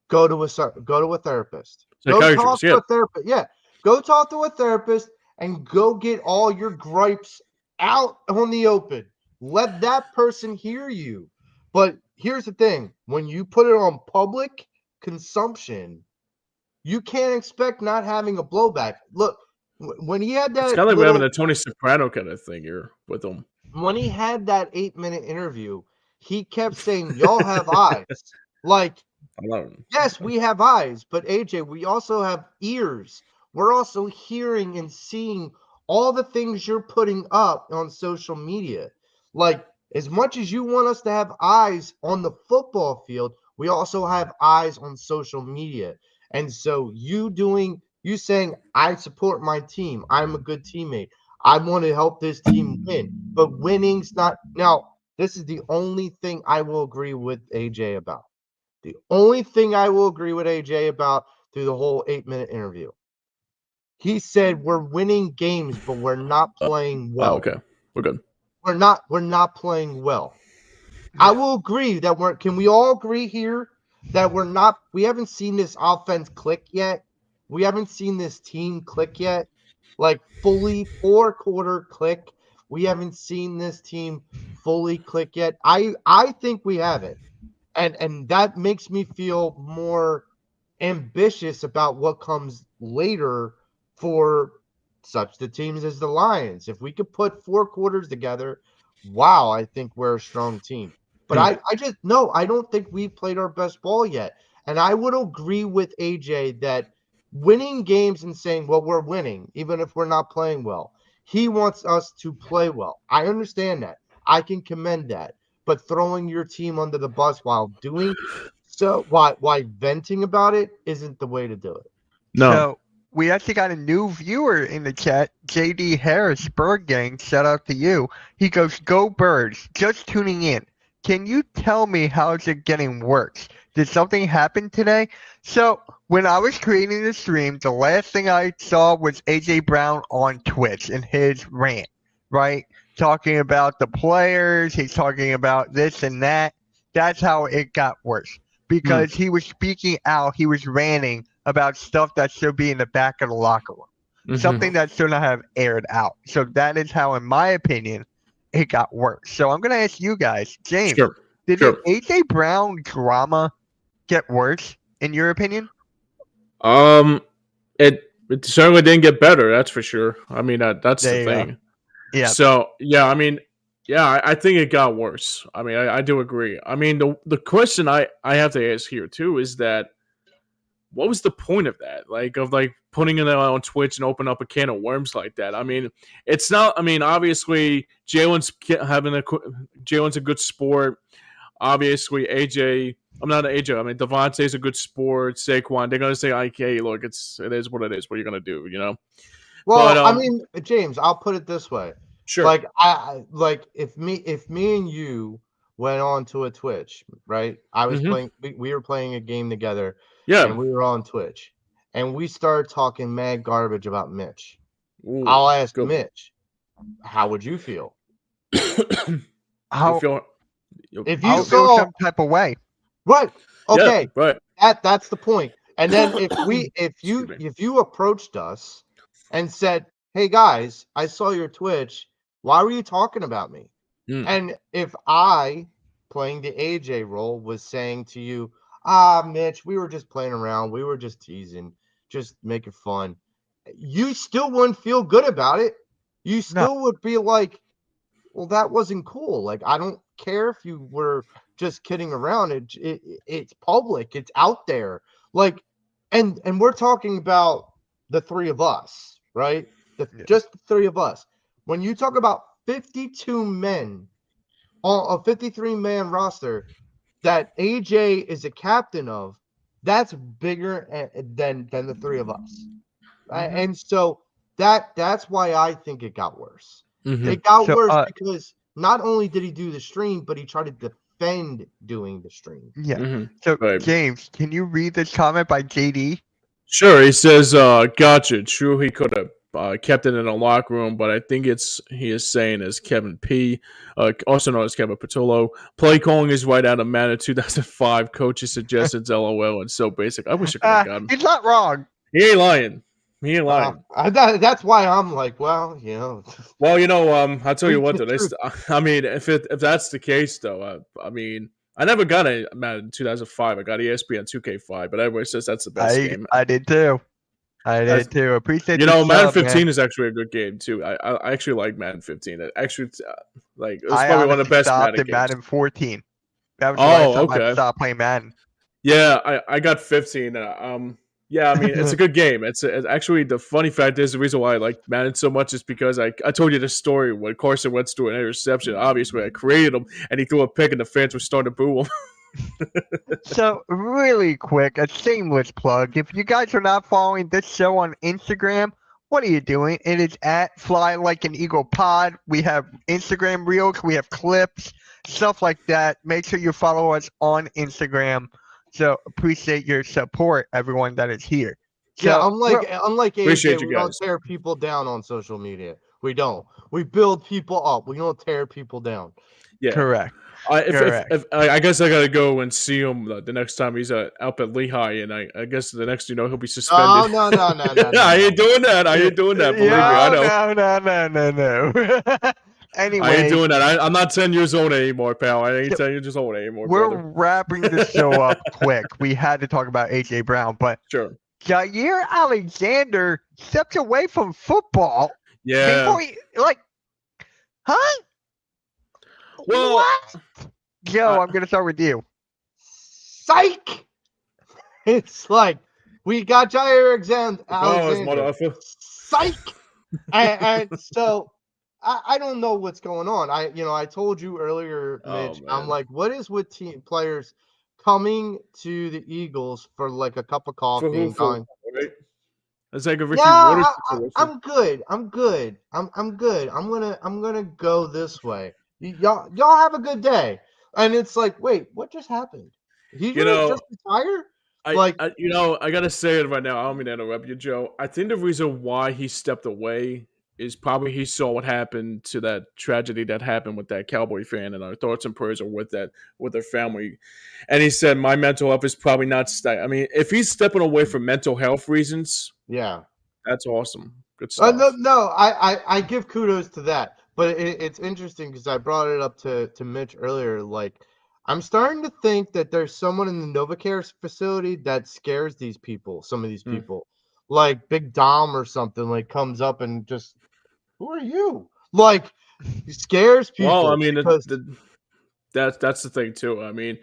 go to a therapist. Go talk to a therapist. Yeah. Go talk to a therapist and go get all your gripes out on the open. Let that person hear you. But here's the thing. When you put it on public consumption, you can't expect not having a blowback. Look, when he had that... It's kind of like we're having a Tony Soprano kind of thing here with him. When he had that 8-minute interview, he kept saying, y'all have eyes. Like, yes, we have eyes. But, AJ, we also have ears. We're also hearing and seeing all the things you're putting up on social media. Like, as much as you want us to have eyes on the football field, we also have eyes on social media. And so you saying, I support my team. I'm a good teammate. I want to help this team win. But winning's not now. This is the only thing I will agree with AJ about. The only thing I will agree with AJ about through the whole 8-minute interview. He said we're winning games, but we're not playing well. Oh, okay. We're good. We're not playing well. I will agree that can we all agree here that we haven't seen this offense click yet. We haven't seen this team click yet. Like fully 4-quarter click. We haven't seen this team fully click yet. I think we haven't. And that makes me feel more ambitious about what comes later for such the teams as the Lions. If we could put 4 quarters together, wow, I think we're a strong team. But I don't think we've played our best ball yet. And I would agree with AJ that winning games and saying, well, we're winning, even if we're not playing well. He wants us to play well. I understand that. I can commend that. But throwing your team under the bus while doing so, why venting about it isn't the way to do it. No. So we actually got a new viewer in the chat, JD Harris, Bird Gang. Shout out to you. He goes, "Go Birds! Just tuning in. Can you tell me how is it getting worse? Did something happen today?" So when I was creating the stream, the last thing I saw was AJ Brown on Twitch and his rant, right? Talking about the players, he's talking about this and that. That's how it got worse because he was speaking out. He was ranting about stuff that should be in the back of the locker room, something that should not have aired out. So that is how, in my opinion, it got worse. So I'm going to ask you guys, James, did the AJ Brown drama get worse in your opinion? It certainly didn't get better. That's for sure. I mean, that's the thing. Yeah. So yeah, I mean, yeah, I think it got worse. I mean, I do agree. I mean, the question I have to ask here too is that what was the point of that? Like putting it on Twitch and open up a can of worms like that. I mean, it's not. I mean, obviously Jalen's a good sport. Obviously AJ. I'm not an AJ. I mean, Devontae's a good sport. Saquon. They're gonna say, "Okay, look, it is what it is. What are you gonna do?" You know. Well, I mean, James, I'll put it this way. Sure. Like if me and you went on to a Twitch, right? I was playing. We were playing a game together. Yeah. And we were on Twitch, and we started talking mad garbage about Mitch. I'll ask Mitch, how would you feel? How if you saw some type of way, right? Okay, yeah, right. That's the point. And then if you approached us and said, "Hey guys, I saw your Twitch. Why were you talking about me?" And if I, playing the AJ role, was saying to you, Mitch, we were just playing around. We were just teasing, just making fun. You still wouldn't feel good about it. You still would be like, well, that wasn't cool. Like, I don't care if you were just kidding around. It's public. It's out there. Like, and we're talking about the three of us, right? Just the three of us. When you talk about 52 men on a 53-man roster that AJ is a captain of, that's bigger than the three of us. And so that's why I think it got worse. It got worse because not only did he do the stream, but he tried to defend doing the stream. Yeah. So James, can you read this comment by JD? Sure. He says, "Gotcha. True, he could have kept it in a locker room, but I think he is saying as Kevin P, also known as Kevin Patullo. Play calling is right out of Madden 2005. Coaches suggested LOL and so basic. I wish I could have gotten. He's not wrong. He ain't lying. He ain't lying. That's why I'm like, well, you know. Well, you know, I'll tell you what. Though, I mean, if that's the case, though, I mean, I never got a Madden 2005. I got ESPN 2K5, but everybody says that's the best game. I did too. Appreciate you know, Madden 15 is actually a good game too. I actually like Madden 15. It actually, like, it's probably one of the best Madden games. Madden 14. That was the last time I stopped playing Madden. Yeah, I got 15. Yeah, I mean, it's a good game. It's actually, the funny fact is, the reason why I like Madden so much is because I told you the story when Carson Wentz threw an interception. Obviously, I created him, and he threw a pick, and the fans were starting to boo him. So, really quick, a shameless plug. If you guys are not following this show on Instagram, what are you doing? It is at Fly Like an Eagle Pod. We have Instagram reels, we have clips, stuff like that. Make sure you follow us on Instagram. So appreciate your support, everyone that is here. So, Yeah, unlike Appreciate AJ, you we don't guys. tear people down on social media. We don't. We build people up. We don't tear people down. Yeah. correct. If I guess I gotta go and see him the next time he's up at Lehigh, and I guess the next he'll be suspended. No. I ain't doing that. I ain't doing that. Believe me, I know. No. Anyway, I ain't doing that. I'm not 10 years old anymore, pal. I ain't 10 years old anymore, we're brother. wrapping the show up quick. We had to talk about AJ Brown, but Sure. Jair Alexander stepped away from football. Yeah. Before he, huh? Well, What? Joe, I'm gonna start with you. Psych! It's like we got Jair Alexander. Psych! and so I don't know what's going on. I told you earlier, Mitch. I'm like, what is with team players coming to the Eagles for like a cup of coffee and going? Right? It's like a Ricky Yeah, Waters situation. I'm good. I'm good. I'm gonna go this way. Y'all have a good day. And it's like, wait, what just happened? He just retire? I gotta say it right now. I don't mean to interrupt you, Joe. I think the reason why he stepped away is probably he saw what happened to that tragedy that happened with that Cowboy fan, and our thoughts and prayers are with their family. And he said, "My mental health is probably not." I mean, if he's stepping away for mental health reasons, yeah, that's awesome. Good stuff. No, I give kudos to that, but it's interesting because I brought it up to Mitch earlier. Like, I'm starting to think that there's someone in the NovaCare facility that scares these people. Some of these people, like Big Dom or something, like comes up and just, who are you? Like, he scares people. Well, I mean, that's the thing too. I mean,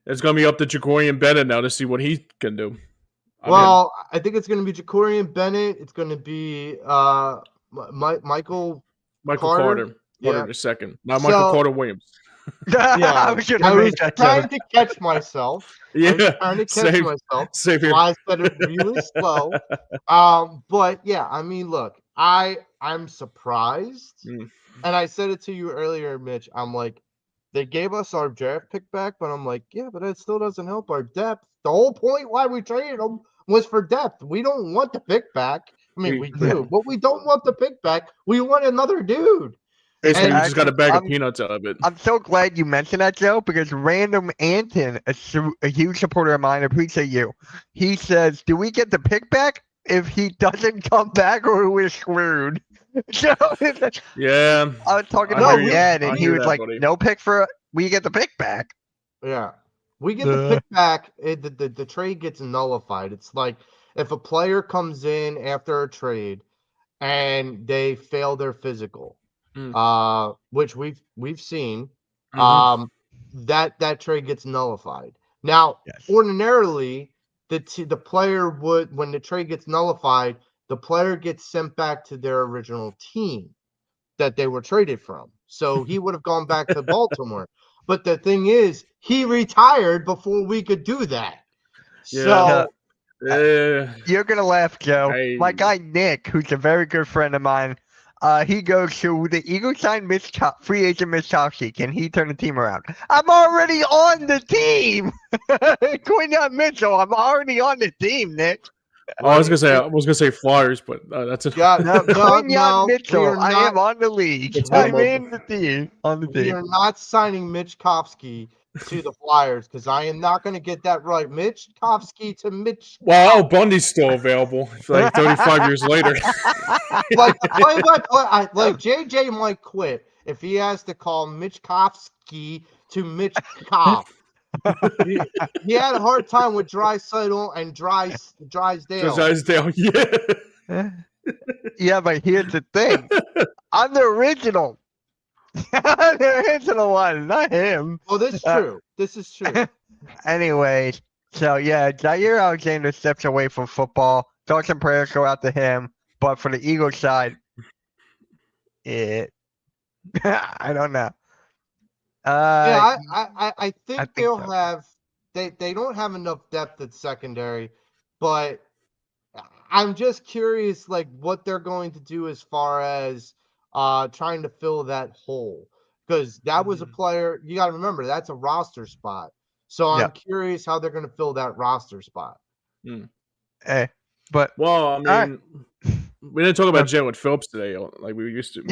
it's gonna be up to Jacorian Bennett now to see what he can do. I think it's going to be Jacorian Bennett. It's going to be Michael Carter. Yeah, the second, not Michael Carter Williams. Yeah, I was trying to catch myself. Save So I said it really slow. But yeah, I mean, look, I'm surprised, and I said it to you earlier, Mitch. I'm like, they gave us our draft pick back, but I'm like, yeah, but it still doesn't help our depth. The whole point why we traded them was for depth. We don't want the pick back. I mean, we do, but we don't want the pick back. We want another dude. Basically, you just got a bag of peanuts out of it. I'm so glad you mentioned that, Joe, because Random Anton, a huge supporter of mine, I appreciate you. He says, do we get the pick back if he doesn't come back or we're screwed? So, yeah. I was talking to him again, and he was like, buddy. No pick for we get the pick back. Yeah. We get the pick back, the trade gets nullified. It's like if a player comes in after a trade and they fail their physical, which we've seen, that trade gets nullified. Now, ordinarily, the player would, when the trade gets nullified, the player gets sent back to their original team that they were traded from. So he would have gone back to Baltimore. But the thing is, he retired before we could do that. Yeah. So you're gonna laugh, Joe. My guy Nick, who's a very good friend of mine, he goes to the Eagles signed free agent Mitch Trubisky. Can he turn the team around? I'm already on the team. Quinyon Mitchell, I'm already on the team, Nick. Oh, I was gonna say Flyers, but that's it. Quinyon Mitchell, I am on the league. I'm in the team. On the team. We are not signing Mitch Trubisky to the Flyers because I am not going to get that right. Mitch Trubisky to Mitch. Well, Al Bundy's still available, like 35 years later. Like play-by-play, like JJ might quit if he has to call Mitch Trubisky to Mitch Koff. he had a hard time with Draisaitl and Drysdale. Drysdale, yeah. Yeah, but here's the thing. I'm the original. I'm the original one, not him. Oh, this is true. This is true. Anyway, so yeah, Jair Alexander steps away from football. Thoughts and prayers go out to him. But for the Eagles side, I don't know. I think they'll have they don't have enough depth at secondary, but I'm just curious, like what they're going to do as far as trying to fill that hole, because that was a player. You got to remember that's a roster spot. So I'm curious how they're going to fill that roster spot. But well, I mean, we didn't talk about Jalen Phillips today, like we used to.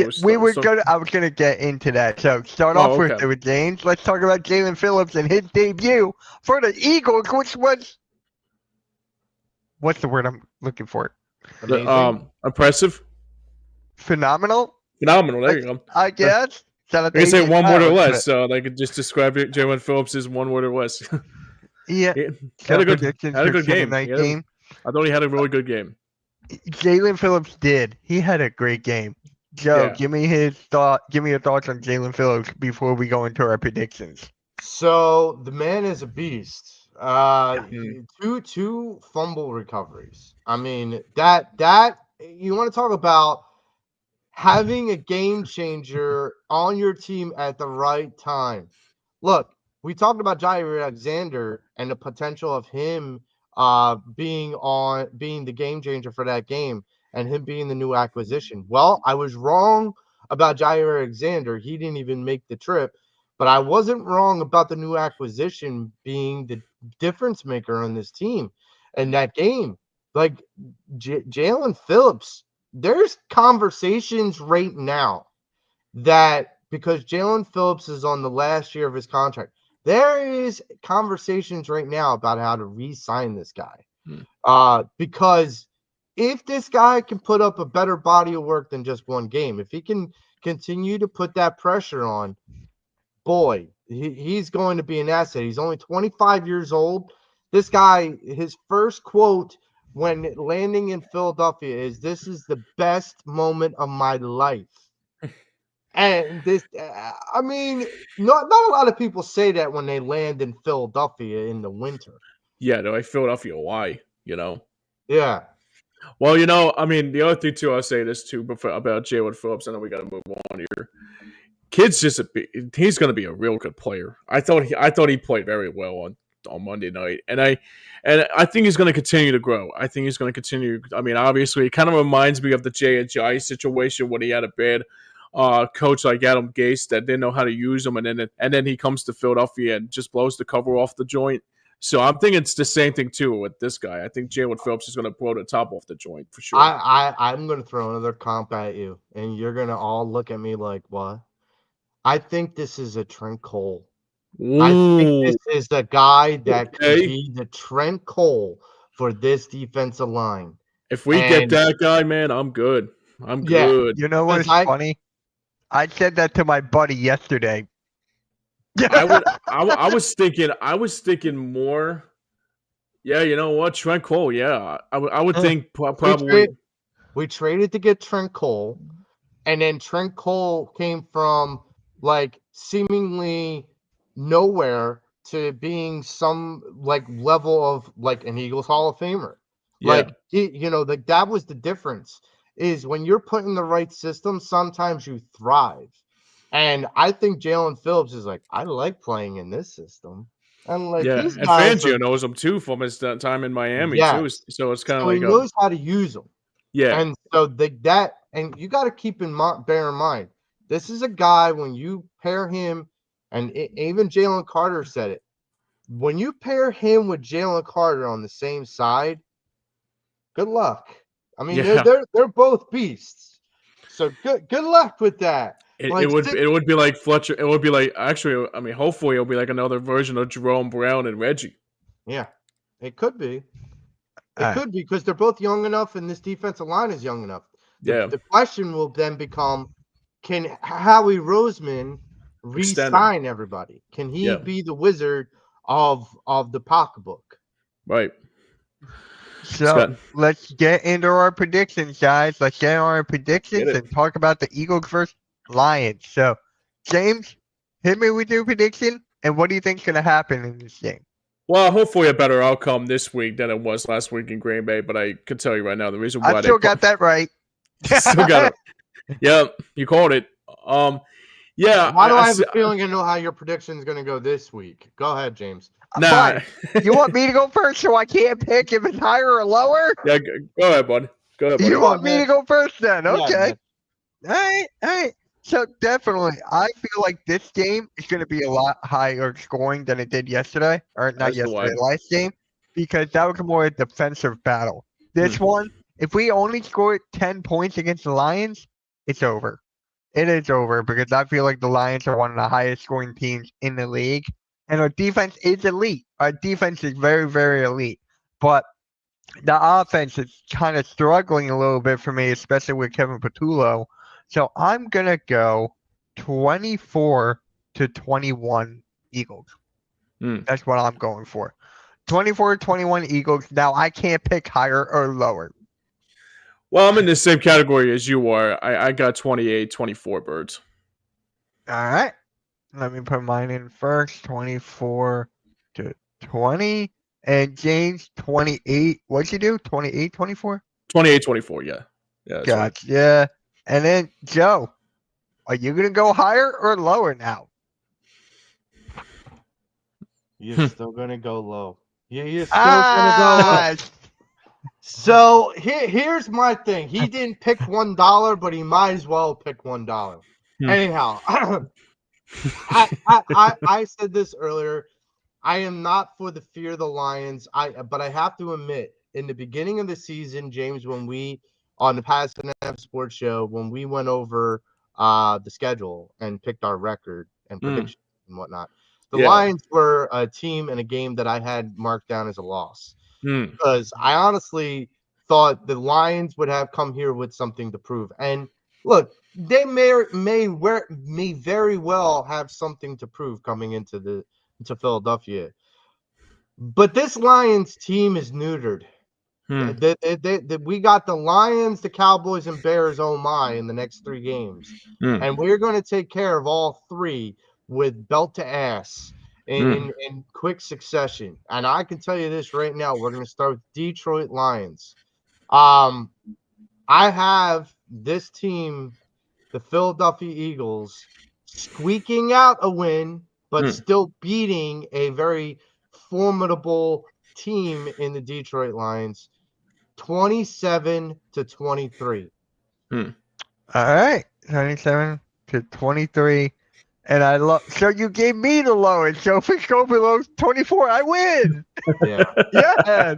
I was gonna get into that. So start off with the James. Let's talk about Jalen Phillips and his debut for the Eagles, which was what's the word I'm looking for? Impressive, phenomenal. There you go. I guess. You can say one word or less, so they could just describe Jalen Phillips as one word or less. Yeah, had a good game. I thought he had a really good game. Jalen Phillips did. He had a great game. Joe, give me your thoughts on Jalen Phillips before we go into our predictions. So the man is a beast. Two fumble recoveries. I mean, that you want to talk about having a game changer on your team at the right time. Look, we talked about Jair Alexander and the potential of him being the game changer for that game and him being the new acquisition. Well, I was wrong about Jair Alexander. He didn't even make the trip, but I wasn't wrong about the new acquisition being the difference maker on this team and that game. Like Jalen Phillips, there's conversations right now that because Jalen Phillips is on the last year of his contract, there is conversations right now about how to re-sign this guy. Because if this guy can put up a better body of work than just one game, if he can continue to put that pressure on, boy, he's going to be an asset. He's only 25 years old. This guy, his first quote when landing in Philadelphia is, "This is the best moment of my life." And this, I mean, not a lot of people say that when they land in Philadelphia in the winter. Yeah, they're like, Philadelphia, why? You know? Yeah. Well, you know, I mean, the other thing too, I'll say this too about Jalen Phillips. I know we got to move on here. Kid's he's going to be a real good player. I thought he played very well on Monday night, and I think he's going to continue to grow. I think he's going to continue. I mean, obviously, it kind of reminds me of the J.J. situation when he had a bad coach like Adam Gase that didn't know how to use him, and then he comes to Philadelphia and just blows the cover off the joint. So I'm thinking it's the same thing too with this guy. I think Jalen Phillips is going to blow the top off the joint for sure. I'm going to throw another comp at you, and you're going to all look at me like, what? I think this is a Trent Cole. Ooh. I think this is the guy that could be the Trent Cole for this defensive line. If we get that guy, man, I'm good. I'm good. You know what's funny? I said that to my buddy yesterday. I was thinking more. Yeah, you know what, Trent Cole. Yeah, I would think probably. We traded to get Trent Cole, and then Trent Cole came from like seemingly nowhere to being some like level of like an Eagles Hall of Famer. Yeah. Like that was the difference. Is when you're put in the right system, sometimes you thrive. And I think Jalen Phillips is like, I like playing in this system. And like, and Fangio knows him too from his time in Miami too. So it's kind of like he knows how to use them. Yeah, and so and you got to bear in mind, this is a guy when you pair him, and even Jalen Carter said it. When you pair him with Jalen Carter on the same side, good luck. I mean, they're both beasts. So good luck with that. It would be like Fletcher. It would be like, actually, I mean, hopefully it'll be like another version of Jerome Brown and Reggie. Yeah, it could be. It could be because they're both young enough, and this defensive line is young enough. The question will then become: can Howie Roseman re-sign everybody? Can he be the wizard of the pocketbook? Right. So let's get into our predictions, guys. Let's get into our predictions and talk about the Eagles versus Lions. So, James, hit me with your prediction, and what do you think is going to happen in this game? Well, hopefully a better outcome this week than it was last week in Green Bay, but I can tell you right now the reason why I still got that right. Still got it. Yeah, you called it. Why do I have a feeling I know how your prediction is going to go this week? Go ahead, James. Nah. But you want me to go first so I can't pick if it's higher or lower? Yeah, go ahead, bud. Go ahead, buddy. You want me to go first then? Yeah, Okay. man. All right. So definitely, I feel like this game is going to be a lot higher scoring than it did yesterday, or not As do I. yesterday, last game, because that was more a defensive battle. This one, if we only score 10 points against the Lions, it's over. It is over because I feel like the Lions are one of the highest scoring teams in the league, and our defense is elite. Our defense is very, very elite, but the offense is kind of struggling a little bit for me, especially with Kevin Patullo. So I'm gonna go 24-21 Eagles. That's what I'm going for. 24-21 Eagles. Now I can't pick higher or lower. Well, I'm in the same category as you are. I got 28-24 Birds. All right. Let me put mine in first. 24-20. And James, 28. What'd you do? 28-24? 28-24, yeah. Yeah, that's right. Gotcha. And then Joe, are you gonna go higher or lower now? You're still gonna go low. You're still gonna go low. So here's my thing. He didn't pick $1, but he might as well pick $1. Anyhow, I said this earlier. I am not for the fear of the Lions. But I have to admit, in the beginning of the season, James, when we on the Past NF Sports Show, when we went over the schedule and picked our record and predictions and whatnot, the Lions were a team and a game that I had marked down as a loss. Because I honestly thought the Lions would have come here with something to prove. And look, they may very well have something to prove coming into Philadelphia. But this Lions team is neutered. We got the Lions, the Cowboys, and Bears, oh my, in the next 3 games. And we're going to take care of all 3 with belt to ass in quick succession. And I can tell you this right now, we're going to start with Detroit Lions. I have this team, the Philadelphia Eagles, squeaking out a win, but still beating a very formidable team in the Detroit Lions, 27-23. All right, 27-23. And I love. So you gave me the lowest. So if we go below 24, I win. Yeah. Yeah.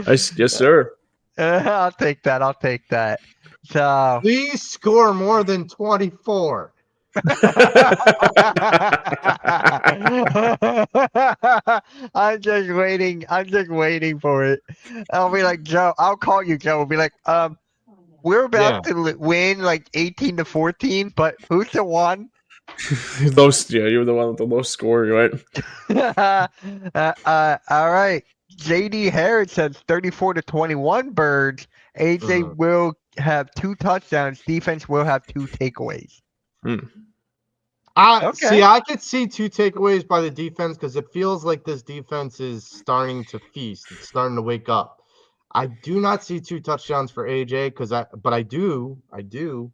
Yes, sir. I'll take that. So please score more than 24. I'm just waiting for it. I'll be like, Joe, I'll call you, Joe. I'll be like, we're about to win like 18-14, but who's the one? You're the one with the low score, right? All right. JD Harris says 34-21 Birds. AJ will have 2 touchdowns. Defense will have 2 takeaways. See, I could see 2 takeaways by the defense because it feels like this defense is starting to feast. It's starting to wake up. I do not see 2 touchdowns for AJ but I do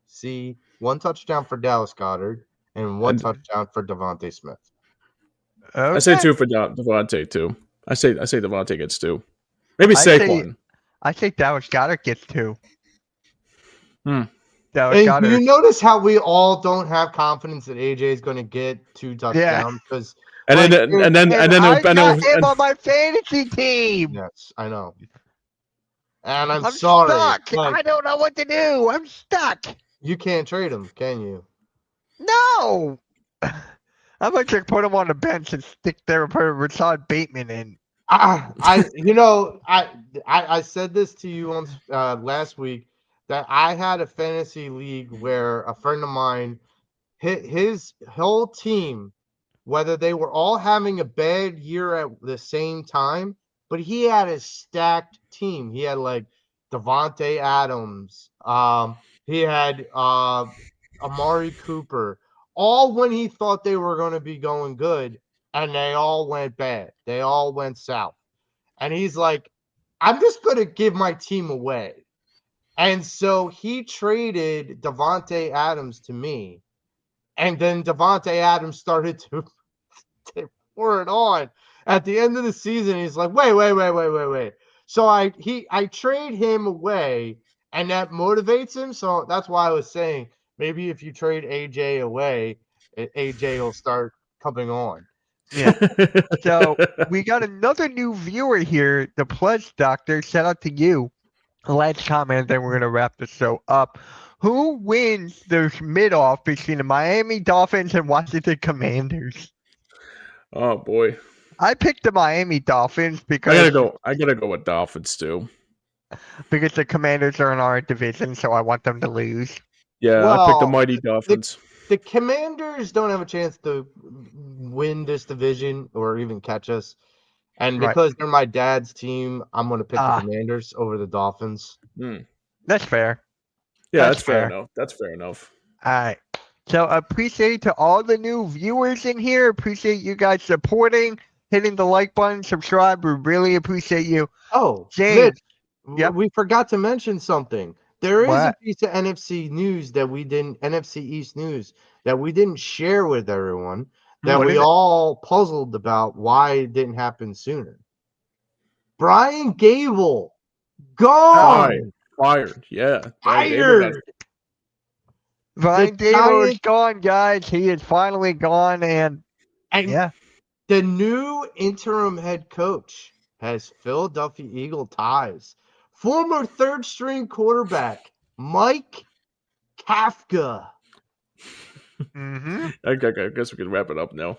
see 1 touchdown for Dallas Goedert and 1 touchdown for Devontae Smith. Okay. I say 2 for Devontae too. I say Devontae gets 2. Maybe Saquon. I say Dallas Goedert gets 2. And do you notice how we all don't have confidence that AJ is going to get 2 touchdowns? Because I got him on my fantasy team. Yes, I know. And I'm sorry. Stuck. I don't know what to do. I'm stuck. You can't trade him, can you? No. I'm going to put him on the bench and stick there and put Rashad Bateman in. I said this to you on last week that I had a fantasy league where a friend of mine, his whole team, whether they were all having a bad year at the same time, but he had a stacked team. He had like Devontae Adams. He had Amari Cooper. All when he thought they were going to be going good, and they all went bad. They all went south. And he's like, I'm just going to give my team away. And so he traded Devontae Adams to me. And then Devontae Adams started to pour it on. At the end of the season, he's like, wait. So I trade him away, and that motivates him. So that's why I was saying maybe if you trade AJ away, AJ will start coming on. Yeah. So we got another new viewer here, the Pledge Doctor. Shout out to you. Last comment, then we're gonna wrap the show up. Who wins the mid-off between the Miami Dolphins and Washington Commanders? Oh boy, I picked the Miami Dolphins because I gotta go with Dolphins too. Because the Commanders are in our division, so I want them to lose. Yeah, I picked the Well, mighty Dolphins. The Commanders don't have a chance to win this division or even catch us. And Right. because they're my dad's team, I'm going to pick Ah. the Commanders over the Dolphins. That's fair. Yeah, That's that's fair fair. enough. That's fair enough. All right. So appreciate to all the new viewers in here. Appreciate you guys supporting, hitting the like button, subscribe. We really appreciate you. Oh, James. Mitch, Yep. we forgot to mention something. There is a What? piece of NFC news that we didn't, NFC East news that we didn't share with everyone that What we is it? all puzzled about why it didn't happen sooner. Brian Gable gone. Fired. Yeah. Fired. Brian The Dable is Giants- gone, guys. He is finally gone, and And yeah. the new interim head coach has Philadelphia Eagle ties. Former third string quarterback Mike Kafka. Mm-hmm. I guess we can wrap it up now.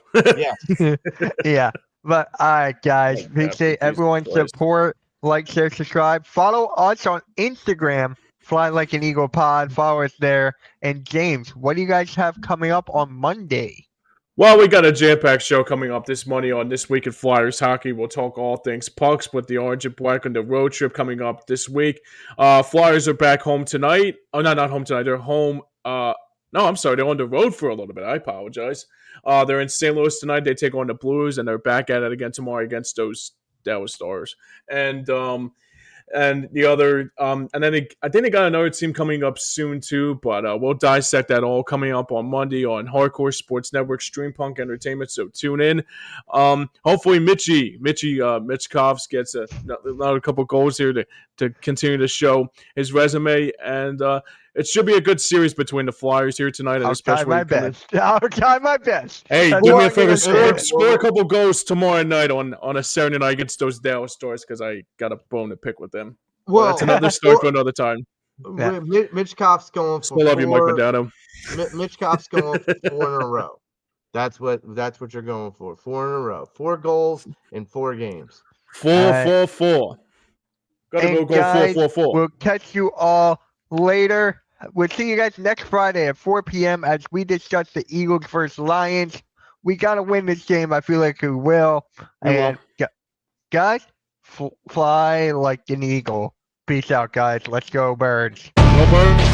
Yeah. But all right, guys. Oh, God, Appreciate Jesus everyone's Christ. support. Like, share, subscribe. Follow us on Instagram, Fly Like an Eagle Pod. Follow us there. And James, what do you guys have coming up on Monday? Well, we got a jam-packed show coming up this Monday on This Week in Flyers Hockey. We'll talk all things pucks with the Orange and Black on the road trip coming up this week. Flyers are back home tonight. Oh, not home tonight. They're home. No, I'm sorry. They're on the road for a little bit. I apologize. They're in St. Louis tonight. They take on the Blues, and they're back at it again tomorrow against those Dallas Stars. And the other, and then I think they got another team coming up soon too. But we'll dissect that all coming up on Monday on Hardcore Sports Network, Stream Punk Entertainment. So tune in. Hopefully, Mitch Kovs gets another couple goals here to continue to show his resume, and it should be a good series between the Flyers here tonight. And I'll try especially my best. I'll try my best. Hey, That's do me all a I'm favor, gonna say. score a couple goals tomorrow night on a Saturday night against those Dallas Stars because I got a bone to pick with them. Well, that's another story for another time. Yeah. Mitch Koff's going for Still love you, Mike Modano. Mitch Koff's going for 4 in a row. That's what you're going for. 4 in a row. 4 goals in 4 games. 4-4-4. Gotta And go guys, 4-4-4. We'll catch you all later. We'll see you guys next Friday at 4 p.m. as we discuss the Eagles versus Lions. We got to win this game. I feel like we will. We will. And guys, fly like an eagle. Peace out, guys. Let's go, birds. Go Birds.